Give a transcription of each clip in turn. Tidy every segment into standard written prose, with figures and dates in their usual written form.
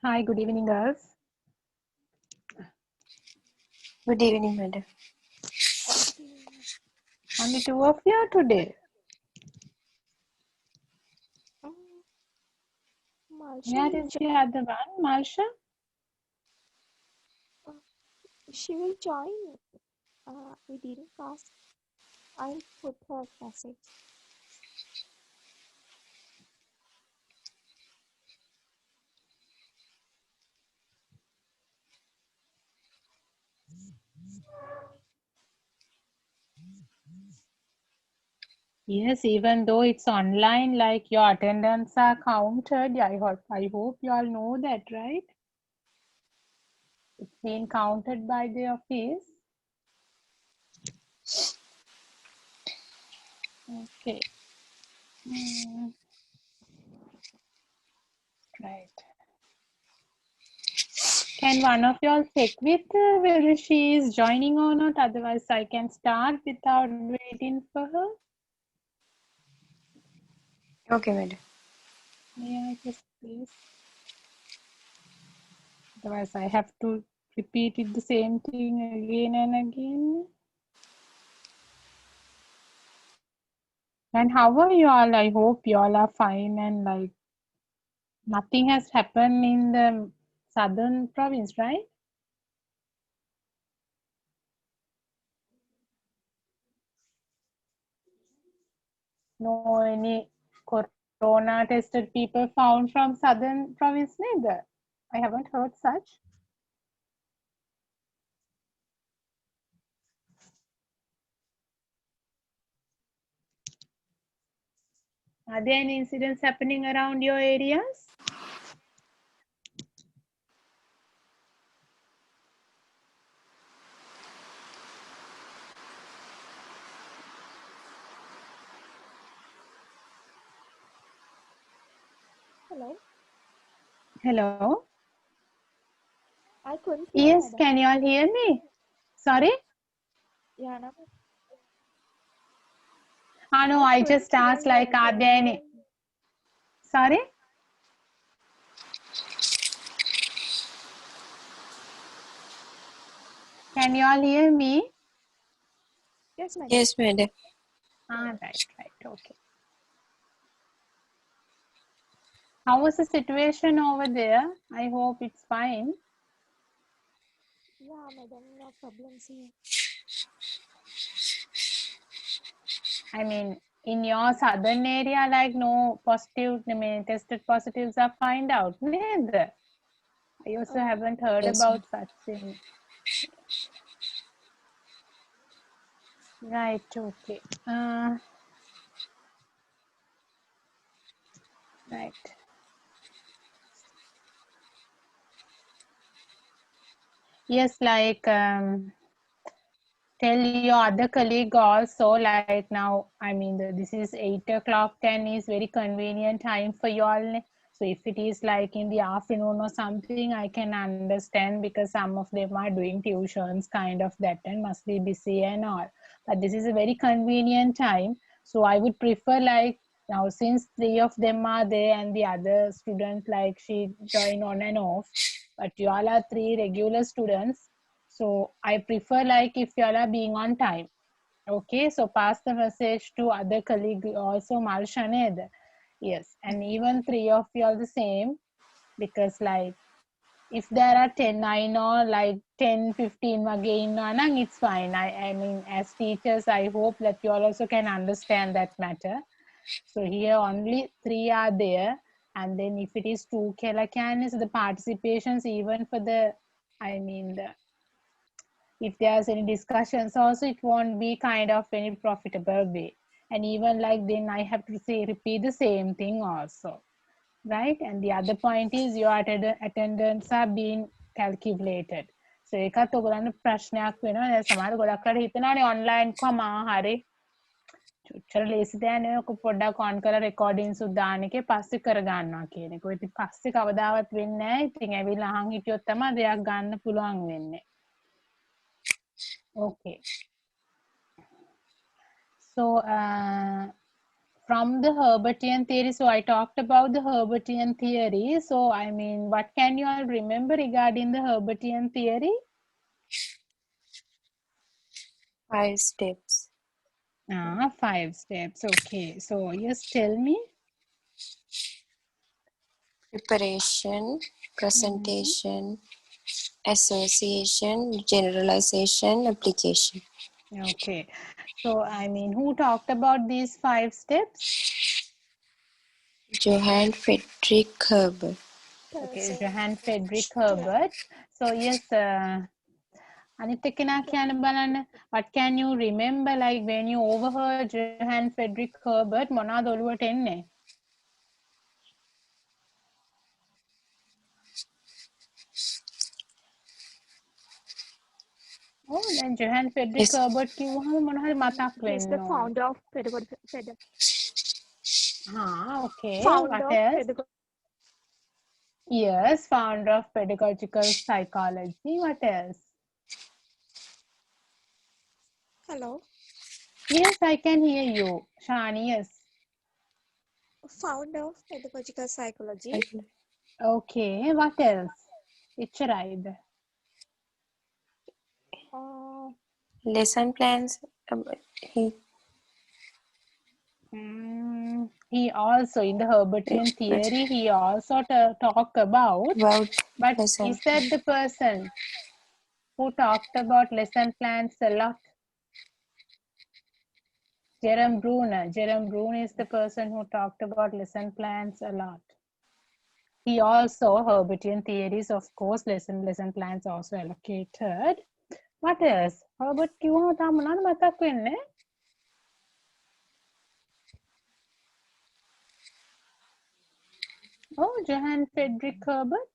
Hi, good evening, girls. Good evening, madam. Only two of you today. Where is the other one, Marsha? She will join. We didn't ask. I'll put her message. Yes, even though it's online, like your attendance are counted. I hope you all know that, right? It's been counted by the office. Okay. Right. Can one of y'all check with whether she is joining or not? Otherwise, I can start without waiting for her. Okay, madam. May I just please? Otherwise, I have to repeat it the same thing again and again. And how are you all? I hope you all are fine and like nothing has happened in the southern province, right? No any corona tested people found from southern province neither. I haven't heard such. Are there any incidents happening around your areas? Hello. Hello? I couldn't hear, Yes, madam. can you all hear me? Sorry? Yeah, no. No, I I couldn't just hear asked like, you. are there any? Sorry? Can you all hear me? Yes, madam. Yes, madam. Right, okay. How was the situation over there? I hope it's fine. Yeah, madam. No problems here. I mean, in your southern area, like no positive, I mean, tested positives are find out. Neither. I also haven't heard Yes, about such thing. Right, okay. Right. Yes, like tell your other colleague also like now, I mean this is 8 o'clock, 10 is very convenient time for you all. So if it is like in the afternoon or something, I can understand because some of them are doing tuitions kind of that and must be busy and all, but this is a very convenient time. So I would prefer like now, since 3 of them are there and the other student like she join on and off, but you all are 3 regular students, so I prefer like if you all are being on time. Okay, so pass the message to other colleague also, Marshaned. Yes, and even 3 of you are the same, because like if there are 10, I know like 10, 15 again, it's fine. I mean, as teachers, I hope that you all also can understand that matter. So here only 3 are there. And then if it is 2 Kelakan, the participations even for the, I mean, the if there's any discussions also, it won't be kind of any profitable way. And even like then I have to say repeat the same thing also, right? And the other point is your attendance are being calculated. So ඒකත් ඔයගොල්ලන්ට ප්‍රශ්නයක් වෙනවා. දැන් සමහර ගොඩක් අය හිතනවානේ online කොහම හරි චුච්චර ලේසි දෙයක් නෙවෙයි. ඔක පොඩ්ඩක් on කරලා recordings උත් දාන එකේ පස්සේ කරගන්නවා කියන එක. ඔය ඉතින් පස්සේ කවදාවත් වෙන්නේ නැහැ. ඉතින් ඇවිල්ලා අහන් හිටියොත් තමයි දෙයක් ගන්න පුළුවන් වෙන්නේ. Okay. So from the Herbartian theory. So I talked about the Herbartian theory. So I mean, what can you all remember regarding the Herbartian theory? 5 steps. 5 steps. Okay. So yes, tell me. Preparation, presentation, association, generalization, application. Okay. So I mean, who talked about these 5 steps? Johann Friedrich Herber. Okay, Person. Johann Friedrich Herbert. So yes, අනිත් එක්කෙනා කියන්න බලන්න. What can you remember like when you overheard Johann Friedrich Herbert මොනවද ඔළුවට එන්නේ? දැන් Johann Friedrich Yes. Herbert කිව්වහම මොන හරි මතක් He is වෙන්න the ඕන. founder of pedagogy. Okay. Founder What of else? pedagogy. Yes, founder of pedagogical psychology. What else? Hello. Yes, I can hear you. Shani, yes. Founder of pedagogical psychology. Okay, what else? එච්චරයිද? Lesson plans. He also, in the Herbartian theory, he also talk about, but lesson is that the person who talked about lesson plans a lot? Jerome Bruner. Jerome Bruner is the person who talked about lesson plans a lot. He also, Herbartian theories, of course, lesson plans also allocated. What else? Herbert කිව්වම තාම මොනවද මතක් වෙන්නේ? Oh, Johann Friedrich Herbert.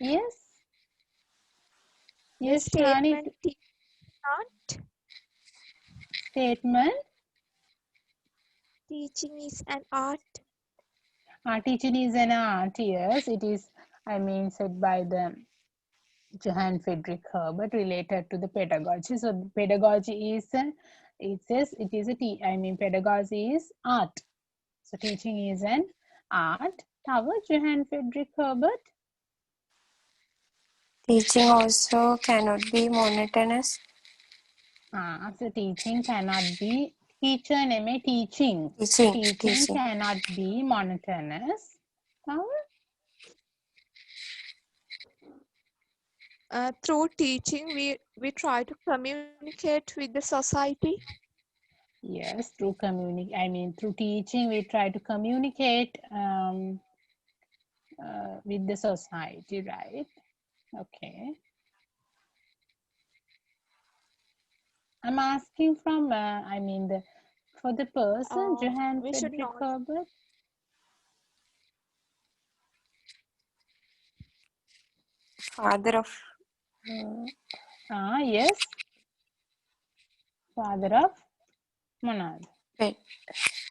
Yes. Yes, Shani. Statement. Teaching is an art. Teaching is an art. Yes, it is. I mean, said by the Johann Friedrich Herbert related to the pedagogy. So pedagogy is, it says it is pedagogy is art. So teaching is an art. However, Johann Friedrich Herbert. Teaching also cannot be monotonous. So teaching cannot be teacher name teaching. Teaching cannot be monotonous. However, through teaching, we try to communicate with the society. Yes, through through teaching, we try to communicate with the society, right? Okay. I'm asking from, for the person, Johann Friedrich Herbert. Father of. Yes. Father of Monad.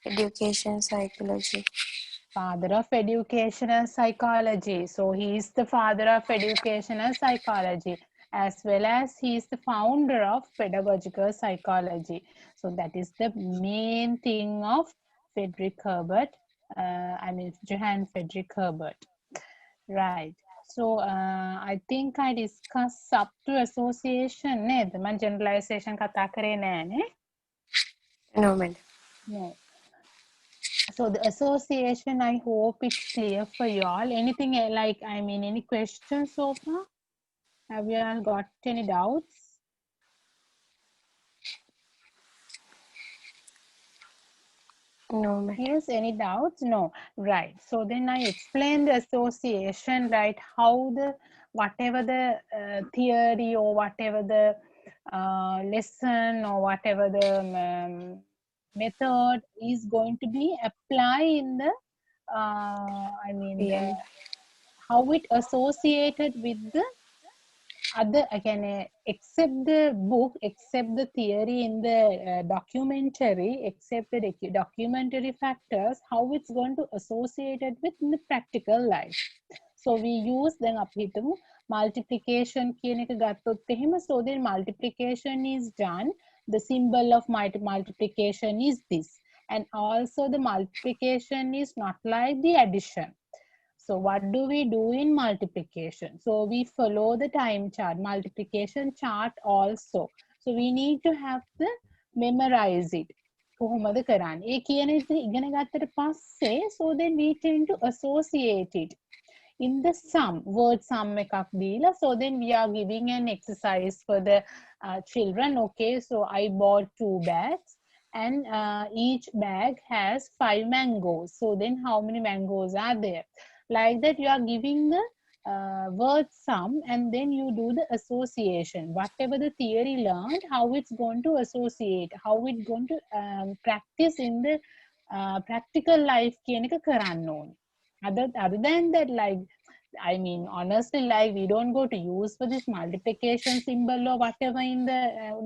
Education psychology. Father of educational psychology. So he is the father of educational psychology, as well as he is the founder of pedagogical psychology. So that is the main thing of Friedrich Herbert. Johann Friedrich Herbert. Right. So I think I discussed sub to association. නේද? මම generalization කතා කරේ නෑනේ. No, madam. No. So the association, I hope it's clear for you all. Anything like, any questions so far? Have you all got any doubts? No, madam. Yes, any doubts? No. Right. So then I explain the association, right? How whatever the theory or whatever the lesson or whatever the method is going to be applied in the, how it associated with the other, again, except the book, except the theory in the documentary, except the documentary factors, how it's going to associate it with in the practical life. So we use then multiplication කියන එක ගත්තොත් එහෙම, so then multiplication is done the symbol of multiplication is this. And also the multiplication is not like the addition. So what do we do in multiplication? So we follow the time chart, multiplication chart also. So we need to have the memorize it. කොහොමද කරන්නේ? ඒ කියන ඉගෙන ගත්තට පස්සේ so then we tend to associate it in the sum, word sum එකක් දීලා, so then we are giving an exercise for the children. Okay, so I bought 2 bags and each bag has 5 mangoes. So then how many mangoes are there? Like that you are giving the word sum and then you do the association. Whatever the theory learned, how it's going to associate, how it's going to practice in the practical life කියන එක කරන්න ඕනේ. Other than that, like, I mean, honestly, like, we don't go to use for this multiplication symbol or whatever in the,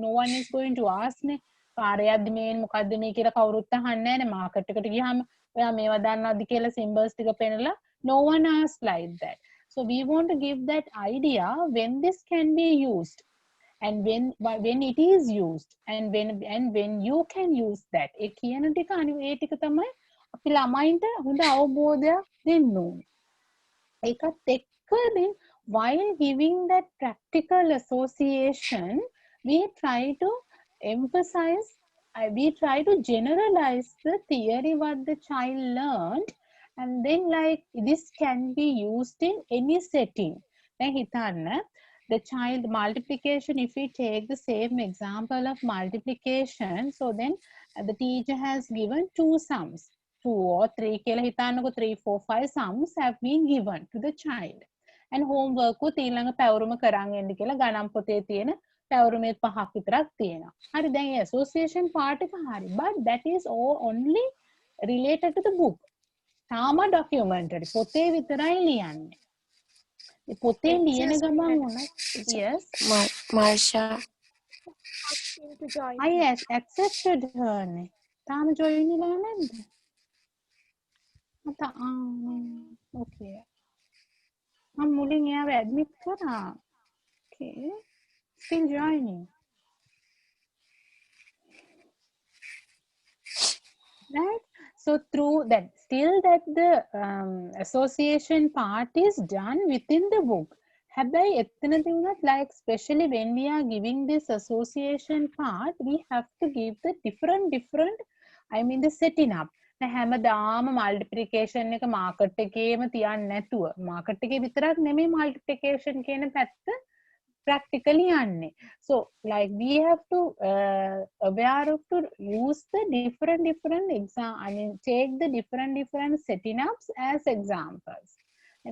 no one is going to ask me. කාර්යයක්ද මේ මොකද්ද මේ කියලා කවුරුත් අහන්නේ නැහැ නේ. මාකට් එකට ගියාම ඔයා මේවා දන්නවද කියලා symbols ටික පෙන්නලා no one asks like that. So we want to give that idea when this can be used and when it is used and when you can use that. ඒ කියන ටික ඒ ටික තමයි අපි ළමයින්ට හොඳ අවබෝධයක් දෙන්න ඕනේ. ඒකත් එක්ක while giving that practical association, we try to emphasize, we try to generalize the theory what the child learned, and then like this can be used in any setting. දැන් හිතන්න, the child multiplication, if we take the same example of multiplication, so then the teacher has given 2 sums, 2 or 3 කියලා හිතන්නකො, 3 4 5 sums have been given to the child, and homework උත් ඊළඟ පැවරුම කරන් එන්න කියලා ගණන් පොතේ තියෙන පැවරුමේ 5ක් විතරක් තියෙනවා. හරි, දැන් ඒ association part එක හරි, but that is all only related to the book. තාම documentary පොතේ විතරයි ලියන්නේ. ඒ පොතේ ලියන ගමන් උනත් yes Marsha asking to join. I accepted her නේ. තාම join වෙලා නැද්ද? okay. I'm මුලින් එයාව admit කරා. Okay. Still joining. Right? So through that, still that the association part is done within the book. හැබැයි එතනදී උනත් like especially when we are giving this association part, we have to give the different I mean the setting up. හැමදාම multiplication එක market එකේම තියන්න නැතුව, market එකේ විතරක් නෙමෙයි multiplication කියන පැත්ත practically යන්නේ. So like we have to aware of to use the different exam, I mean take the different setting ups as examples.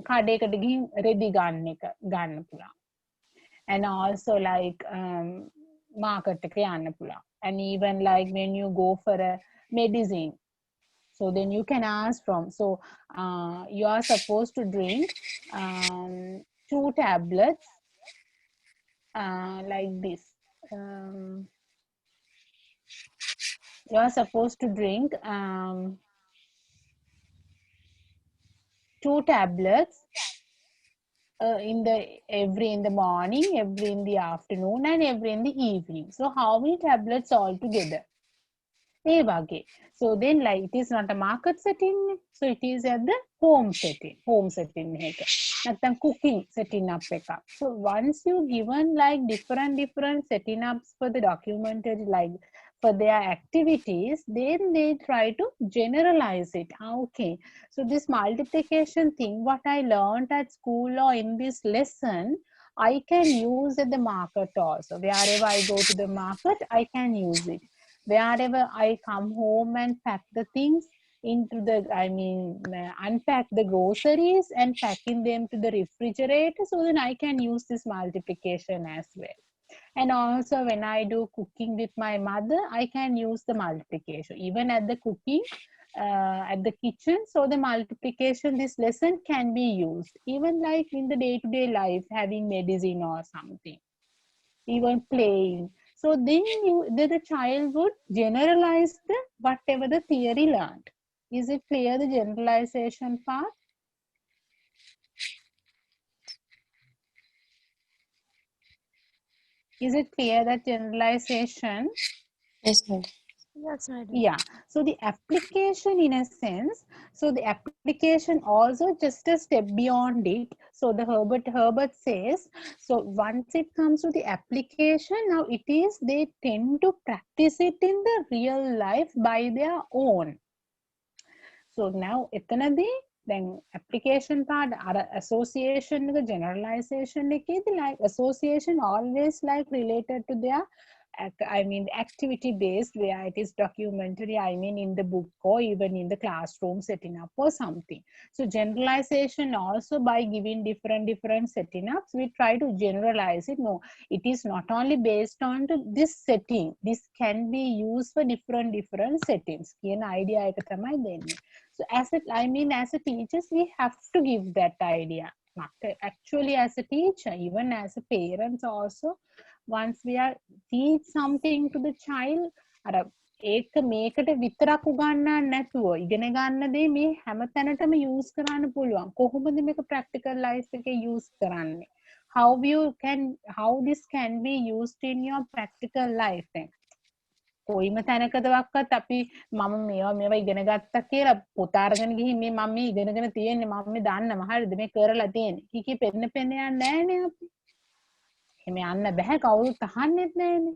කඩේකට ගිහින් රෙදි ගන්න පුළුවන්. And also like market එක යන්න පුළුවන්. And even like when you go for a medicine, so then you can ask from, so you are supposed to drink 2 tablets like this. You are supposed to drink 2 tablets in the morning, every in the afternoon, and every in the evening. So how many tablets all together? ඒ වගේ. So then like it is not a market setting, so it is at the home setting එක. නැත්නම් cooking setting up එකක්. So once you given like different setting ups for the documentary, like for their activities, then they try to generalize it. Okay, so this multiplication thing, what I learned at school or in this lesson, I can use at the market also. Wherever I go to the market, I can use it. Wherever I come home and pack the things into the, I mean, unpack the groceries and packing them to the refrigerator, so then I can use this multiplication as well. And also when I do cooking with my mother, I can use the multiplication. Even at the cooking, at the kitchen, so the multiplication, this lesson can be used. Even like in the day-to-day life, having medicine or something, even playing. So then the child would generalize the whatever the theory learned. Is it clear, the generalization part? Is it clear that generalization? Yes, madam. Yes, madam. Yeah, so the application in a sense, so the application also just a step beyond it. So the Herbert says, so once it comes to the application, now it is they tend to practice it in the real life by their own. So now එතනදී then application part අර association එක generalization එකේදී like association always like related to their I mean activity based where it is documentary, I mean in the book or even in the classroom setting up or something. So generalization also by giving different setting ups we try to generalize it. No, it is not only based on this setting, this can be used for different settings කියන idea එක තමයි දෙන්නේ. So as a teachers, we have to give that idea. Not actually as a teacher, even as a parents also, once we are teach something to the child, අර ඒක මේකට විතරක් උගන්වන්න නැතුව ඉගෙන ගන්න දේ මේ හැම තැනටම use කරන්න පුළුවන්. කොහොමද මේක practical life එකේ use කරන්නේ? How this can be used in your practical life then? කොයිම තැනකදවත් අපි මම මේවා ඉගෙන ගත්තා කියලා පොත අරගෙන ගිහින් මේ මම මේ ඉගෙනගෙන තියෙන්නේ මම මේ දන්නවා හරිද මේ කරලා තියෙන්නේ කීකී පෙන්න යන්නේ නැහැනේ අපි එහෙම යන්න බෑ කවුරුත් අහන්නෙත් නැහැනේ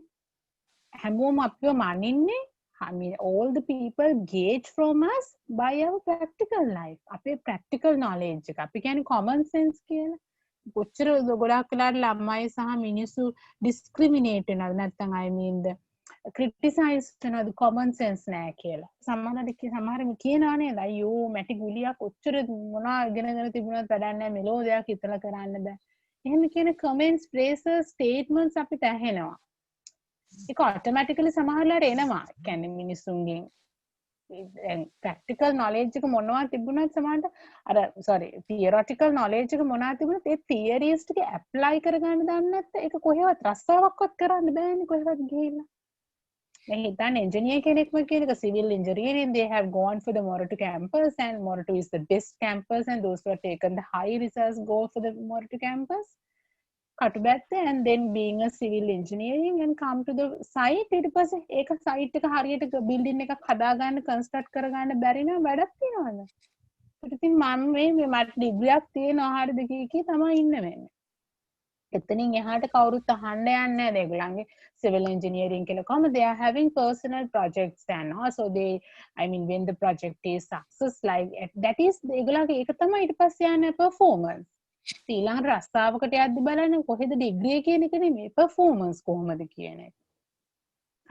හැමෝම අපිව මනින්නේ I mean all the people gauge from us by our practical life අපේ practical knowledge එක අපි කියන්නේ common sense කියලා කොච්චර ගොඩාක් වෙලාවට ළමයි සහ මිනිස්සු discriminate වෙනවද නැත්නම් I mean the criticize කරනවාද common sense නෑ කියලා. සමහර කියනවා නේද අයියෝ මැටි ගුලියක් ඔච්චර මොනවා ඉගෙනගෙන තිබුණත් වැඩක් නෑ මෙලෝ දෙයක් හිතලා කරන්න බෑ. එහෙම කියන comments, phrases, statements අපිට ඇහෙනවා. ඒක automatically සමහරලාට එනවා. කියන්නේ මිනිස්සුන්ගෙන් practical knowledge එක මොනවා තිබුණත් සමහරට අර theoretical knowledge එක මොනවා තිබුණත් ඒ theories ටික apply කරගන්න දන්නේ නැත්නම් ඒක කොහෙවත් රස්සාවක්වත් කරන්න බෑනේ කොහෙවත් ගිහිල්ලා. Then engineer civil engineering, they have gone for the Morato campus and Morato is the best campus and those who have taken the high results go for the Morato campus. Cut back there and then being a civil engineering and come to the site. It was a site building construct barina badapina. But I think mom may degree up the hard the kiki tama in the එතනින් එහාට කවුරුත් අහන්න යන්නේ නැහැ ඒගොල්ලන්ගේ civil engineering කියලා කොහොම they are having personal projects and also they I mean when the project is success like that is ඒගොල්ලන්ගේ ඒක තමයි ඊට පස්සේ යන performance ඊළඟ රස්සාවකට යද්දි බලන්න කොහෙද degree කියන එක නෙමෙයි performance කොහොමද කියන එක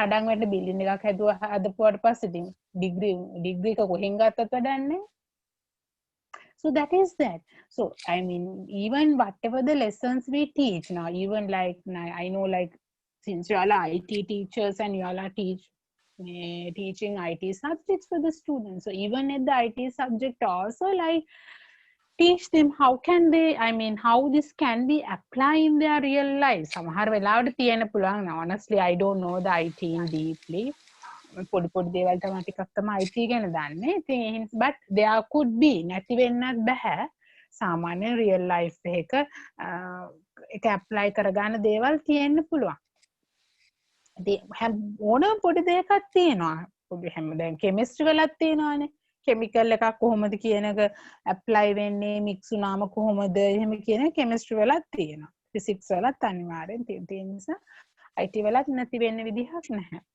කඩන් වලට building එකක් හදපුවාට පස්සේ degree එක කොහෙන් ගත්තත් වැඩක් නැහැ. So that is that. So I mean, even whatever the lessons we teach now, even like I know, like since you all are IT teachers and you all are teaching IT subjects for the students. So even at the IT subject also, like teach them how can they, I mean, how this can be applied in their real life. සමහර වෙලාවට තියෙන්න පුළුවන්. Honestly, I don't know the IT in deeply. පොඩි දේවල් තමයි ටිකක් තමයි IT ගැන දන්නේ. ඉතින් but there could be නැති වෙන්නත් බෑ. සාමාන්‍ය real life එකක ඒක apply කරගන්න දේවල් තියෙන්න පුළුවන්. ඉතින් ඕනම පොඩි දෙයක්ක් තියෙනවා. පොඩි හැම දැන් chemistry වලත් තියෙනවානේ. chemical එකක් කොහොමද කියන එක apply වෙන්නේ mix වුණාම කොහොමද එහෙම කියන chemistry වලත් තියෙනවා. physics වලත් අනිවාර්යෙන් තියෙන නිසා IT වලත් නැති වෙන්න විදිහක් නැහැ.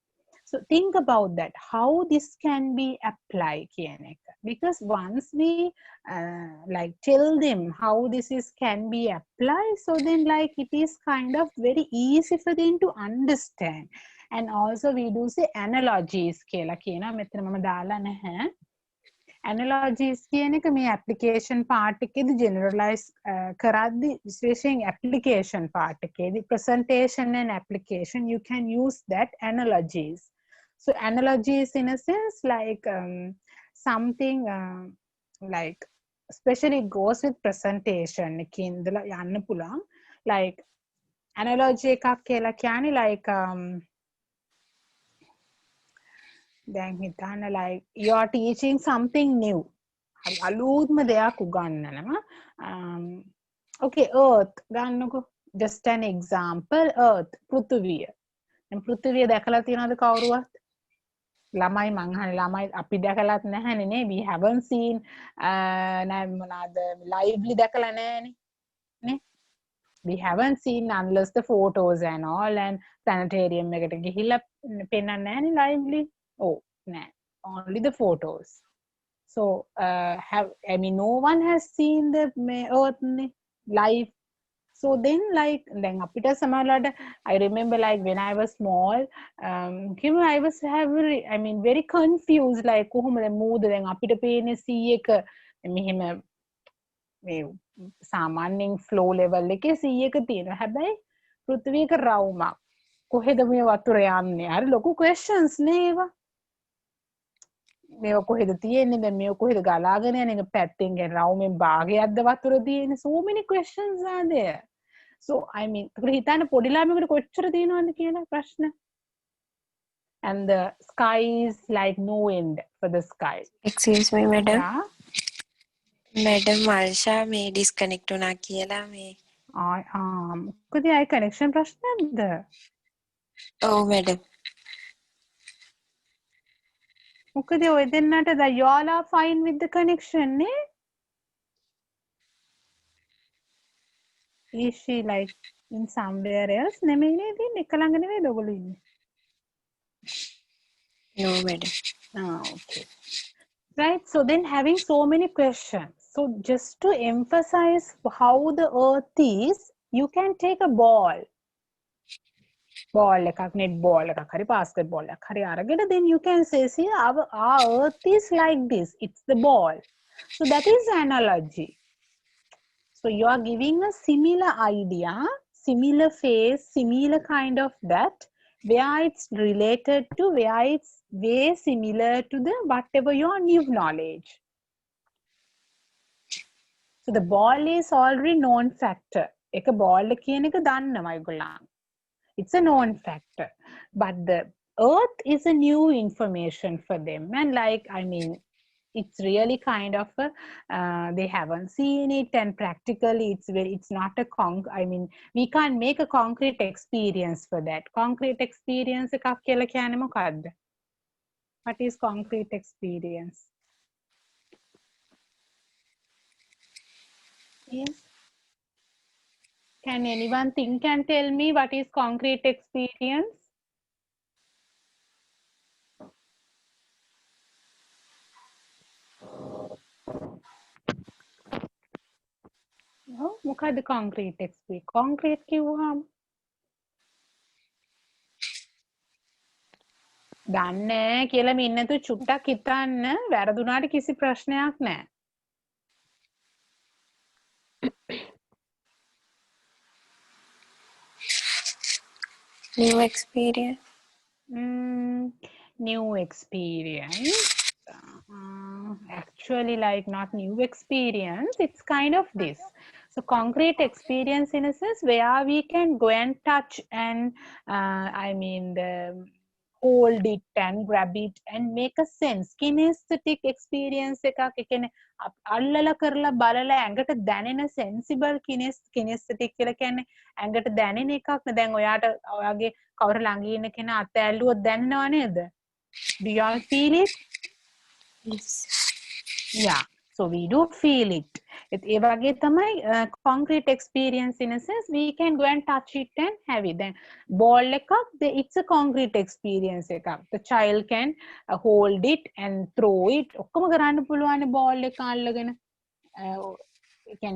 So think about that, how this can be applied because once we like tell them how this can be applied, so then like it is kind of very easy for them to understand. And also we do say analogies කියලා කියනවා මෙතන මම දාලා නැහැ. Analogies කියන එක මේ application part එකේදී generalize කරද්දී විශේෂයෙන් application part එකේදී presentation and application you can use that analogies. So analogies in a sense like something like especially goes with presentation එකේ ඉඳලා යන්න පුළුවන් like analogy එකක් කියලා කියන්නේ like දැන් හිතන්න like you are teaching something new අලුත්ම දෙයක් උගන්වනවා okay earth ගන්නකො just an example earth පෘථිවිය දැන් පෘථිවිය දැකලා තියෙනවද කවුරුවත් ළමයි මං අහන්නේ ළමයි අපි දැකලත් නැහැනේ නේ we haven't seen මොනවාද lively දැකලා නැහැනේ නේ we haven't seen unless the photos and all and planetarium එකට ගිහිල්ලා පෙන්නන්නේ නැහැනේ lively oh නෑ only the photos so I mean no one has seen the earth live so then like then අපිට සමහරවිට I remember like when I was small I was very confused like කොහොමද මූද දැන් අපිට පේන්නේ sea එක මෙහෙම මේ සාමාන්‍යයෙන් flow level එකේ sea එක තියෙනවා හැබැයි පෘථිවියක රවුමක් කොහෙද මේ වතුර යන්නේ හරි ලොකු questions නේ ඒවා මේව කොහෙද තියෙන්නේ දැන් මේව කොහෙද ගලාගෙන යන්නේ එක පැත්තෙන් ගෙන රවුමෙන් භාගයක්ද වතුර තියෙන්නේ so many questions are there so I mean අපිට හිතන්න පොඩි ළමයෙකුට කොච්චර තියෙනවද කියලා ප්‍රශ්න and the sky is like no end for the sky excuse me madam yeah madam Marsha මේ disconnect වුණා කියලා මේ මොකද අය connection ප්‍රශ්නයක්ද ඔව් madam මොකද ඔය දෙන්නට the you all are fine with the connection නේ is she like in somewhere else නෙමෙයි නේද එක ළඟ නෙවෙයිද ඔයගොල්ලෝ ඉන්නේ no madam okay right so then having so many questions so just to emphasize how the earth is you can take a ball එකක් net ball එකක් හරි basketball එකක් හරි අරගෙන then you can say see our earth is like this it's the ball so that is analogy so you are giving a similar idea similar phase similar kind of that where it's related to where it's way similar to the whatever your new knowledge so the ball is already known factor එක ball කියන එක දන්නවා ඒගොල්ලන් it's a known factor but the earth is a new information for them and like I mean it's really kind of they haven't seen it and practically it's not a we can't make a concrete experience for that concrete experience එකක් කියලා කියන්නේ මොකද්ද what is concrete experience yes can anyone think and tell me what is concrete experience මොකද්ද concrete experience concrete කිව්වහම දන්නේ කියලා මින්නතු චුට්ටක් හිතන්න වැරදුනාට කිසි ප්‍රශ්නයක් නැහැ new experience new experience actually like not new experience it's kind of this so concrete experience in a sense where we can go and touch and hold it and grab it and make a sense kinesthetic experience එකක් ඒ කියන්නේ අල්ලලා කරලා බලලා ඇඟට දැනෙන sensible kinesthetic කියලා කියන්නේ ඇඟට දැනෙන එකක් නේ දැන් ඔයාගේ කවුරු ළඟ ඉන්න කෙනා අත ඇල්ලුවොත් දැනෙනව නේද do you all feel it yes yeah so we do feel it ඒ වගේ තමයි concrete experience in a sense we can go and touch it and have it then ball එකක් it's a concrete experience එකක් the child can hold it and throw it ඔක්කොම කරන්න පුළුවන් ball එක අල්ලගෙන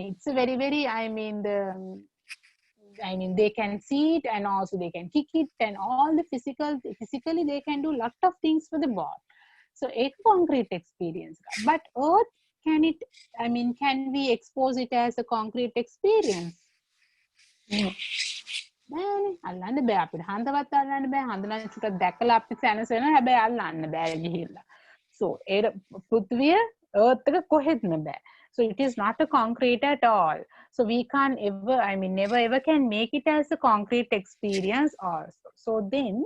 it's a very very they can see it and also they can kick it and all the physically they can do lot of things for the ball so a concrete experience but earth can we expose it as a concrete experience බෑනේ අල්ලන්න බෑ අපිට හන්දවත් අල්ලන්න බෑ හන්දලා චුට්ටක් දැකලා අපි සැනසෙනවා හැබැයි අල්ලන්න බෑ ගිහිල්ලා so ඒ පෘථිවිය earth එක කොහෙත්ම බෑ so it is not a concrete at all so we can't ever never ever can make it as a concrete experience also so then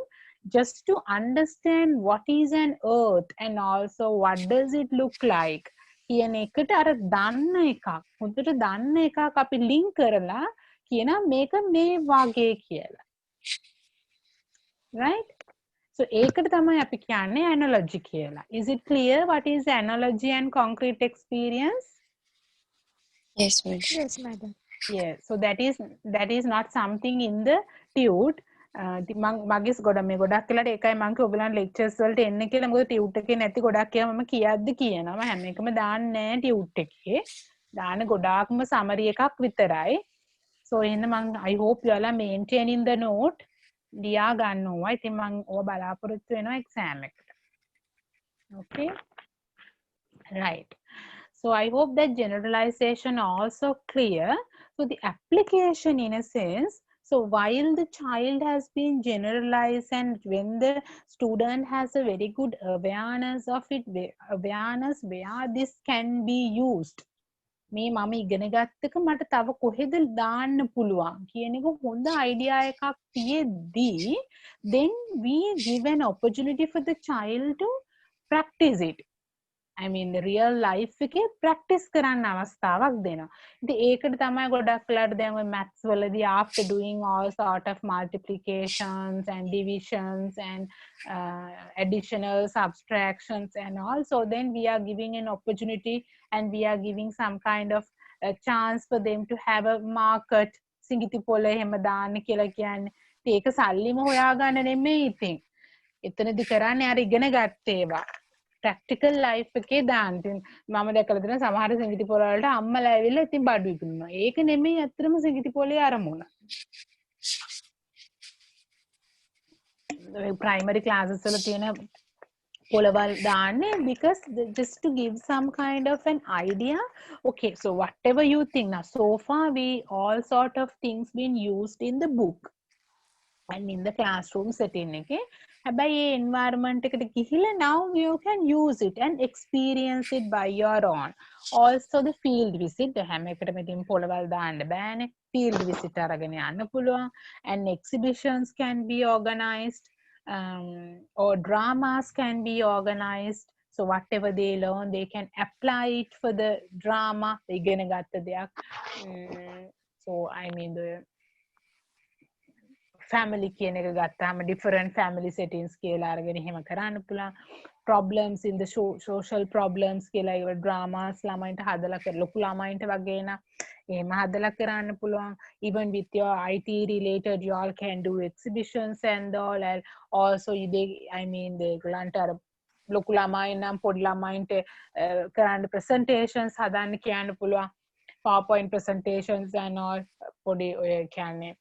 just to understand what is an earth and also what does it look like කියන එකට අර දන්න එකක් හොඳට දන්න එකක් අපි link කරලා කියනවා මේක මේ වගේ කියලා. Right? So ඒකට තමයි අපි කියන්නේ analogy කියලා. Is it clear what is analogy and concrete experience? Yes, madam. Yes, madam. Yeah, so that is not something in the tute. මගේස් මේ ගොඩක් වෙලාට ඒකයි මම කිව්ව ඔයගලන් ලෙක්චර්ස් වලට එන්න කියලා. මොකද ටියුට් එකේ නැති ගොඩක් ඒවා මම කියද්දි කියනවා හැම එකම දාන්නේ නැහැ ටියුට් එකේ. දාන ගොඩාක්ම සමරි එකක් විතරයි. So එහෙනම් මම I hope you all are maintaining the note. ලියා ගන්න ඕවා. ඉතින් මම ඕවා බලාපොරොත්තු වෙනවා exam එකට. Okay? Right. So I hope that generalization also clear. So the application in a sense, so while the child has been generalized and when the student has a very good awareness of it, awareness where this can be used. මේ මම ඉගෙන ගත්තක මට තව කොහෙද දාන්න පුළුවන් කියන එක හොඳ අයිඩියා එකක් තියෙද්දී then we give an opportunity for the child to practice it. I mean the real life එකේ practice කරන්න අවස්ථාවක් දෙනවා. ඉතින් ඒකට තමයි ගොඩක් වෙලාට දැන් ඔය maths වලදී after doing all sort of multiplications and divisions and additional subtractions and all, so then we are giving an opportunity and we are giving some kind of chance for them to have a market සිඟිති පොළ එහෙම දාන්න කියලා කියන්නේ. ඉතින් ඒක සල්ලිම හොයාගන්න නෙමෙයි ඉතින්. එතනදි කරන්නේ අර ඉගෙන ගත්තේවා. practical life එකේ දාන්න. මම දැකලා තියෙන සමහර සිඟිති පොළ වලට අම්මලා ඇවිල්ලා ඉතින් බඩු විකුණනවා. ඒක නෙමෙයි අත්‍තරම සිඟිති පොළේ අරමුණ. primary classes වල තියෙන පොළවල් දාන්නේ because just to give some kind of an idea. Okay, so whatever you think now, so far we all sort of things been used in the book and in the classroom setting එකේ. හැබැයි ඒ environment එකට ගිහිල්ලා now you can use it and experience it by your own. Also the field visit හැම එකටම ඉතින් පොළවල් දාන්න බෑනේ. Field visit අරගෙන යන්න පුළුවන් and exhibitions can be organized. Or dramas can be organized. So whatever they learn, they can apply it for the drama. ඉගෙන ගත්ත දෙයක්. So I mean the family කියන එක ගත්තාම different family settings කියලා අරගෙන එහෙම කරන්න පුළුවන්. Problems in the social problems කියලා ඒව dramas ළමයින්ට හදලා ලොකු ළමයින්ට වගේ නා එහෙම හදලා කරන්න පුළුවන්. Even with your IT related you all can do exhibitions and all, and also they I mean they ගලන්ට අර ලොකු ළමයි නම් පොඩි ළමයින්ට කරන්න presentations හදන්න කියන්න පුළුවන්. PowerPoint presentations and all පොඩි ඔය කියන්නේ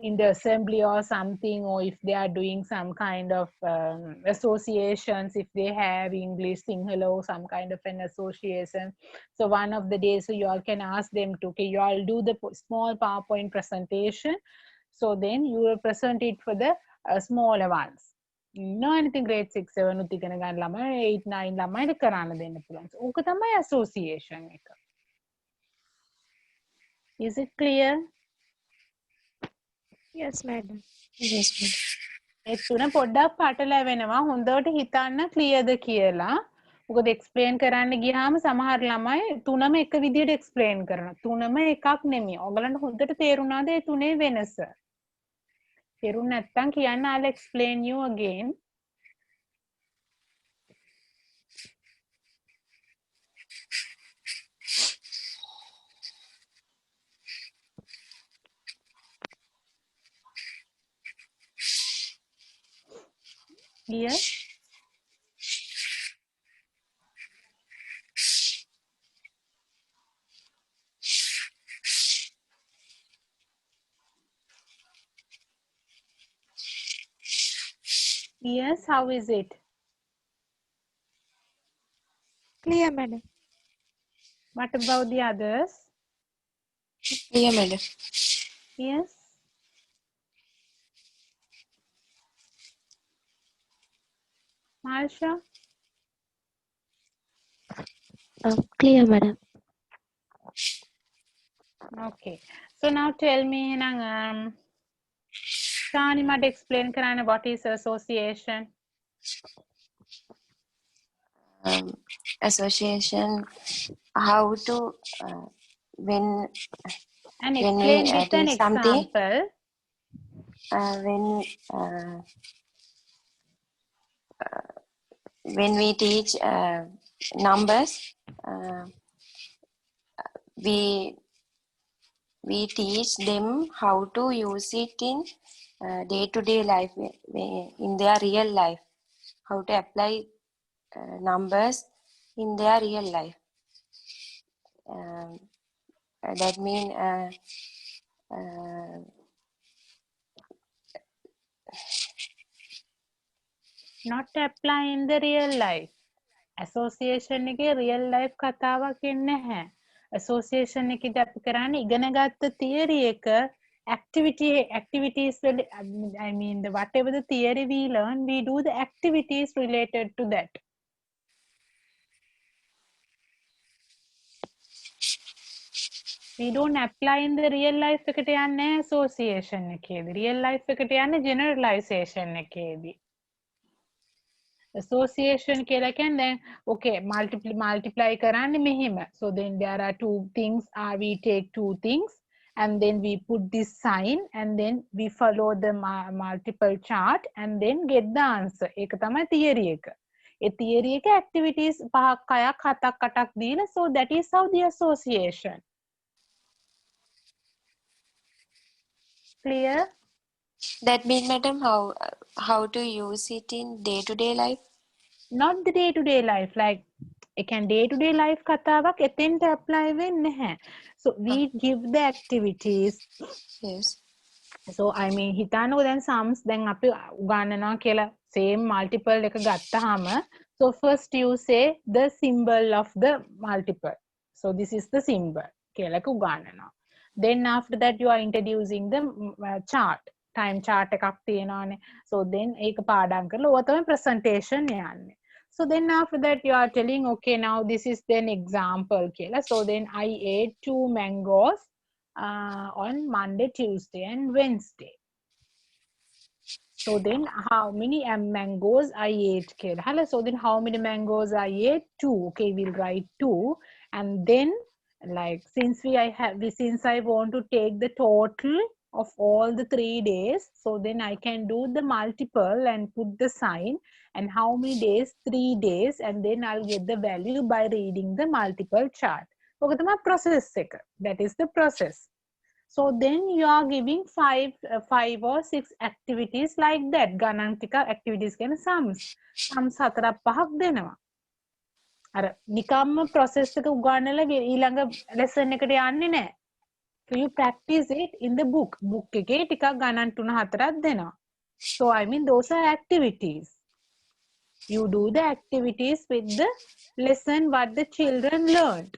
in the assembly or something, or if they are doing some kind of associations, if they have English, Sinhala, or some kind of an association. So one of the days, so you all can ask them to, okay, you all do the small PowerPoint presentation. So then you will present it for the smaller ones. No anything grade 6, 7 උත් ඉගෙන ගන්න ළමයි 8, 9 ළමයිට කරන්න දෙන්න පුළුවන්. ඕක තමයි association එක. Is it clear? Yes, madam. Yes, madam. ඒ තුන පොඩ්ඩක් පටලැවෙනවා. හොඳට හිතන්න ක්ලියර්ද කියලා. මොකද එක්ස්ප්ලেইন කරන්න ගියාම සමහර ළමයි තුනම එක විදියට එක්ස්ප්ලেইন කරනවා. තුනම එකක් නෙමෙයි. ඔයගලන්ට හොඳට තේරුණාද ඒ තුනේ වෙනස? තේරුණ නැත්නම් කියන්න I'll explain you again. Clear? Yes, how is it? Clear, madam. What about the others? Clear, madam. Yes. Marsha? Clear, madam. Okay. So now tell me, Shani might explain karana what is association? Association, how to when And when explain we with an teach something, example. When we teach numbers, we teach them how to use it in day-to-day life, in their real life, how to apply numbers in their real life. That means Not apply in the real life. Association එකේ real life කතාවක් එන්නේ නැහැ. Association එකේදී අපි කරන්නේ ඉගෙන ගත්ත theory එක activities වල I mean the whatever the theory we learn, we do the activities related to that. We don't apply in the real life එකට යන්නේ association එකේදී. Real life එකට යන්නේ generalization එකේදී. Association කියලා කියන්නේ දැන් okay multiply කරන්නේ මෙහෙම. So then there are two things, we take two things and then we put this sign and then we follow the multiple chart and then get the answer. ඒක තමයි theory එක. ඒ theory එක activities 5ක් 6ක් 7ක් 8ක් දීලා, so that is how the association. Clear? that means, madam, how to use it in day-to-day life? Not the day-to-day life, like it can day-to-day life කතාවක් එතෙන්ට apply වෙන්නේ නැහැ. So we give the activities. Yes. So I mean හිතන්නකෝ දැන් sums දැන් අපි උගන්වනවා කියලා same multiple එක ගත්තාම, so first you say the symbol of the multiple. So this is the symbol කියලා එක උගන්වනවා. Then after that you are introducing the chart. Time chart එකක් තියෙනවානේ. So then ඒක පාඩම් කරලා ඔය තමයි presentation යන්නේ. So then after that you are telling, okay, now this is an example kela. So then I ate 2 mangoes on Monday, Tuesday and Wednesday. So then how many mangoes I ate kela. Hello. So then how many mangoes I ate? 2. Okay, we'll write 2. And then like since I want to take the total of all the 3 days, so then I can do the multiple and put the sign and how many days, 3 days, and then I'll get the value by reading the multiple chart. Okay, the process එක. That is the process. So then you are giving 5 or 6 activities like that. ගණන් ටික activities කියන sums 4ක් 5ක් දෙනවා. අර නිකම්ම process එක උගන්නලා ඊළඟ lesson එකට යන්නේ නැහැ. So you practice it in the book. Book එකේ ටිකක් ගණන් 3-4ක් දෙනවා. So I mean those are activities. You do the activities with the lesson what the children learned.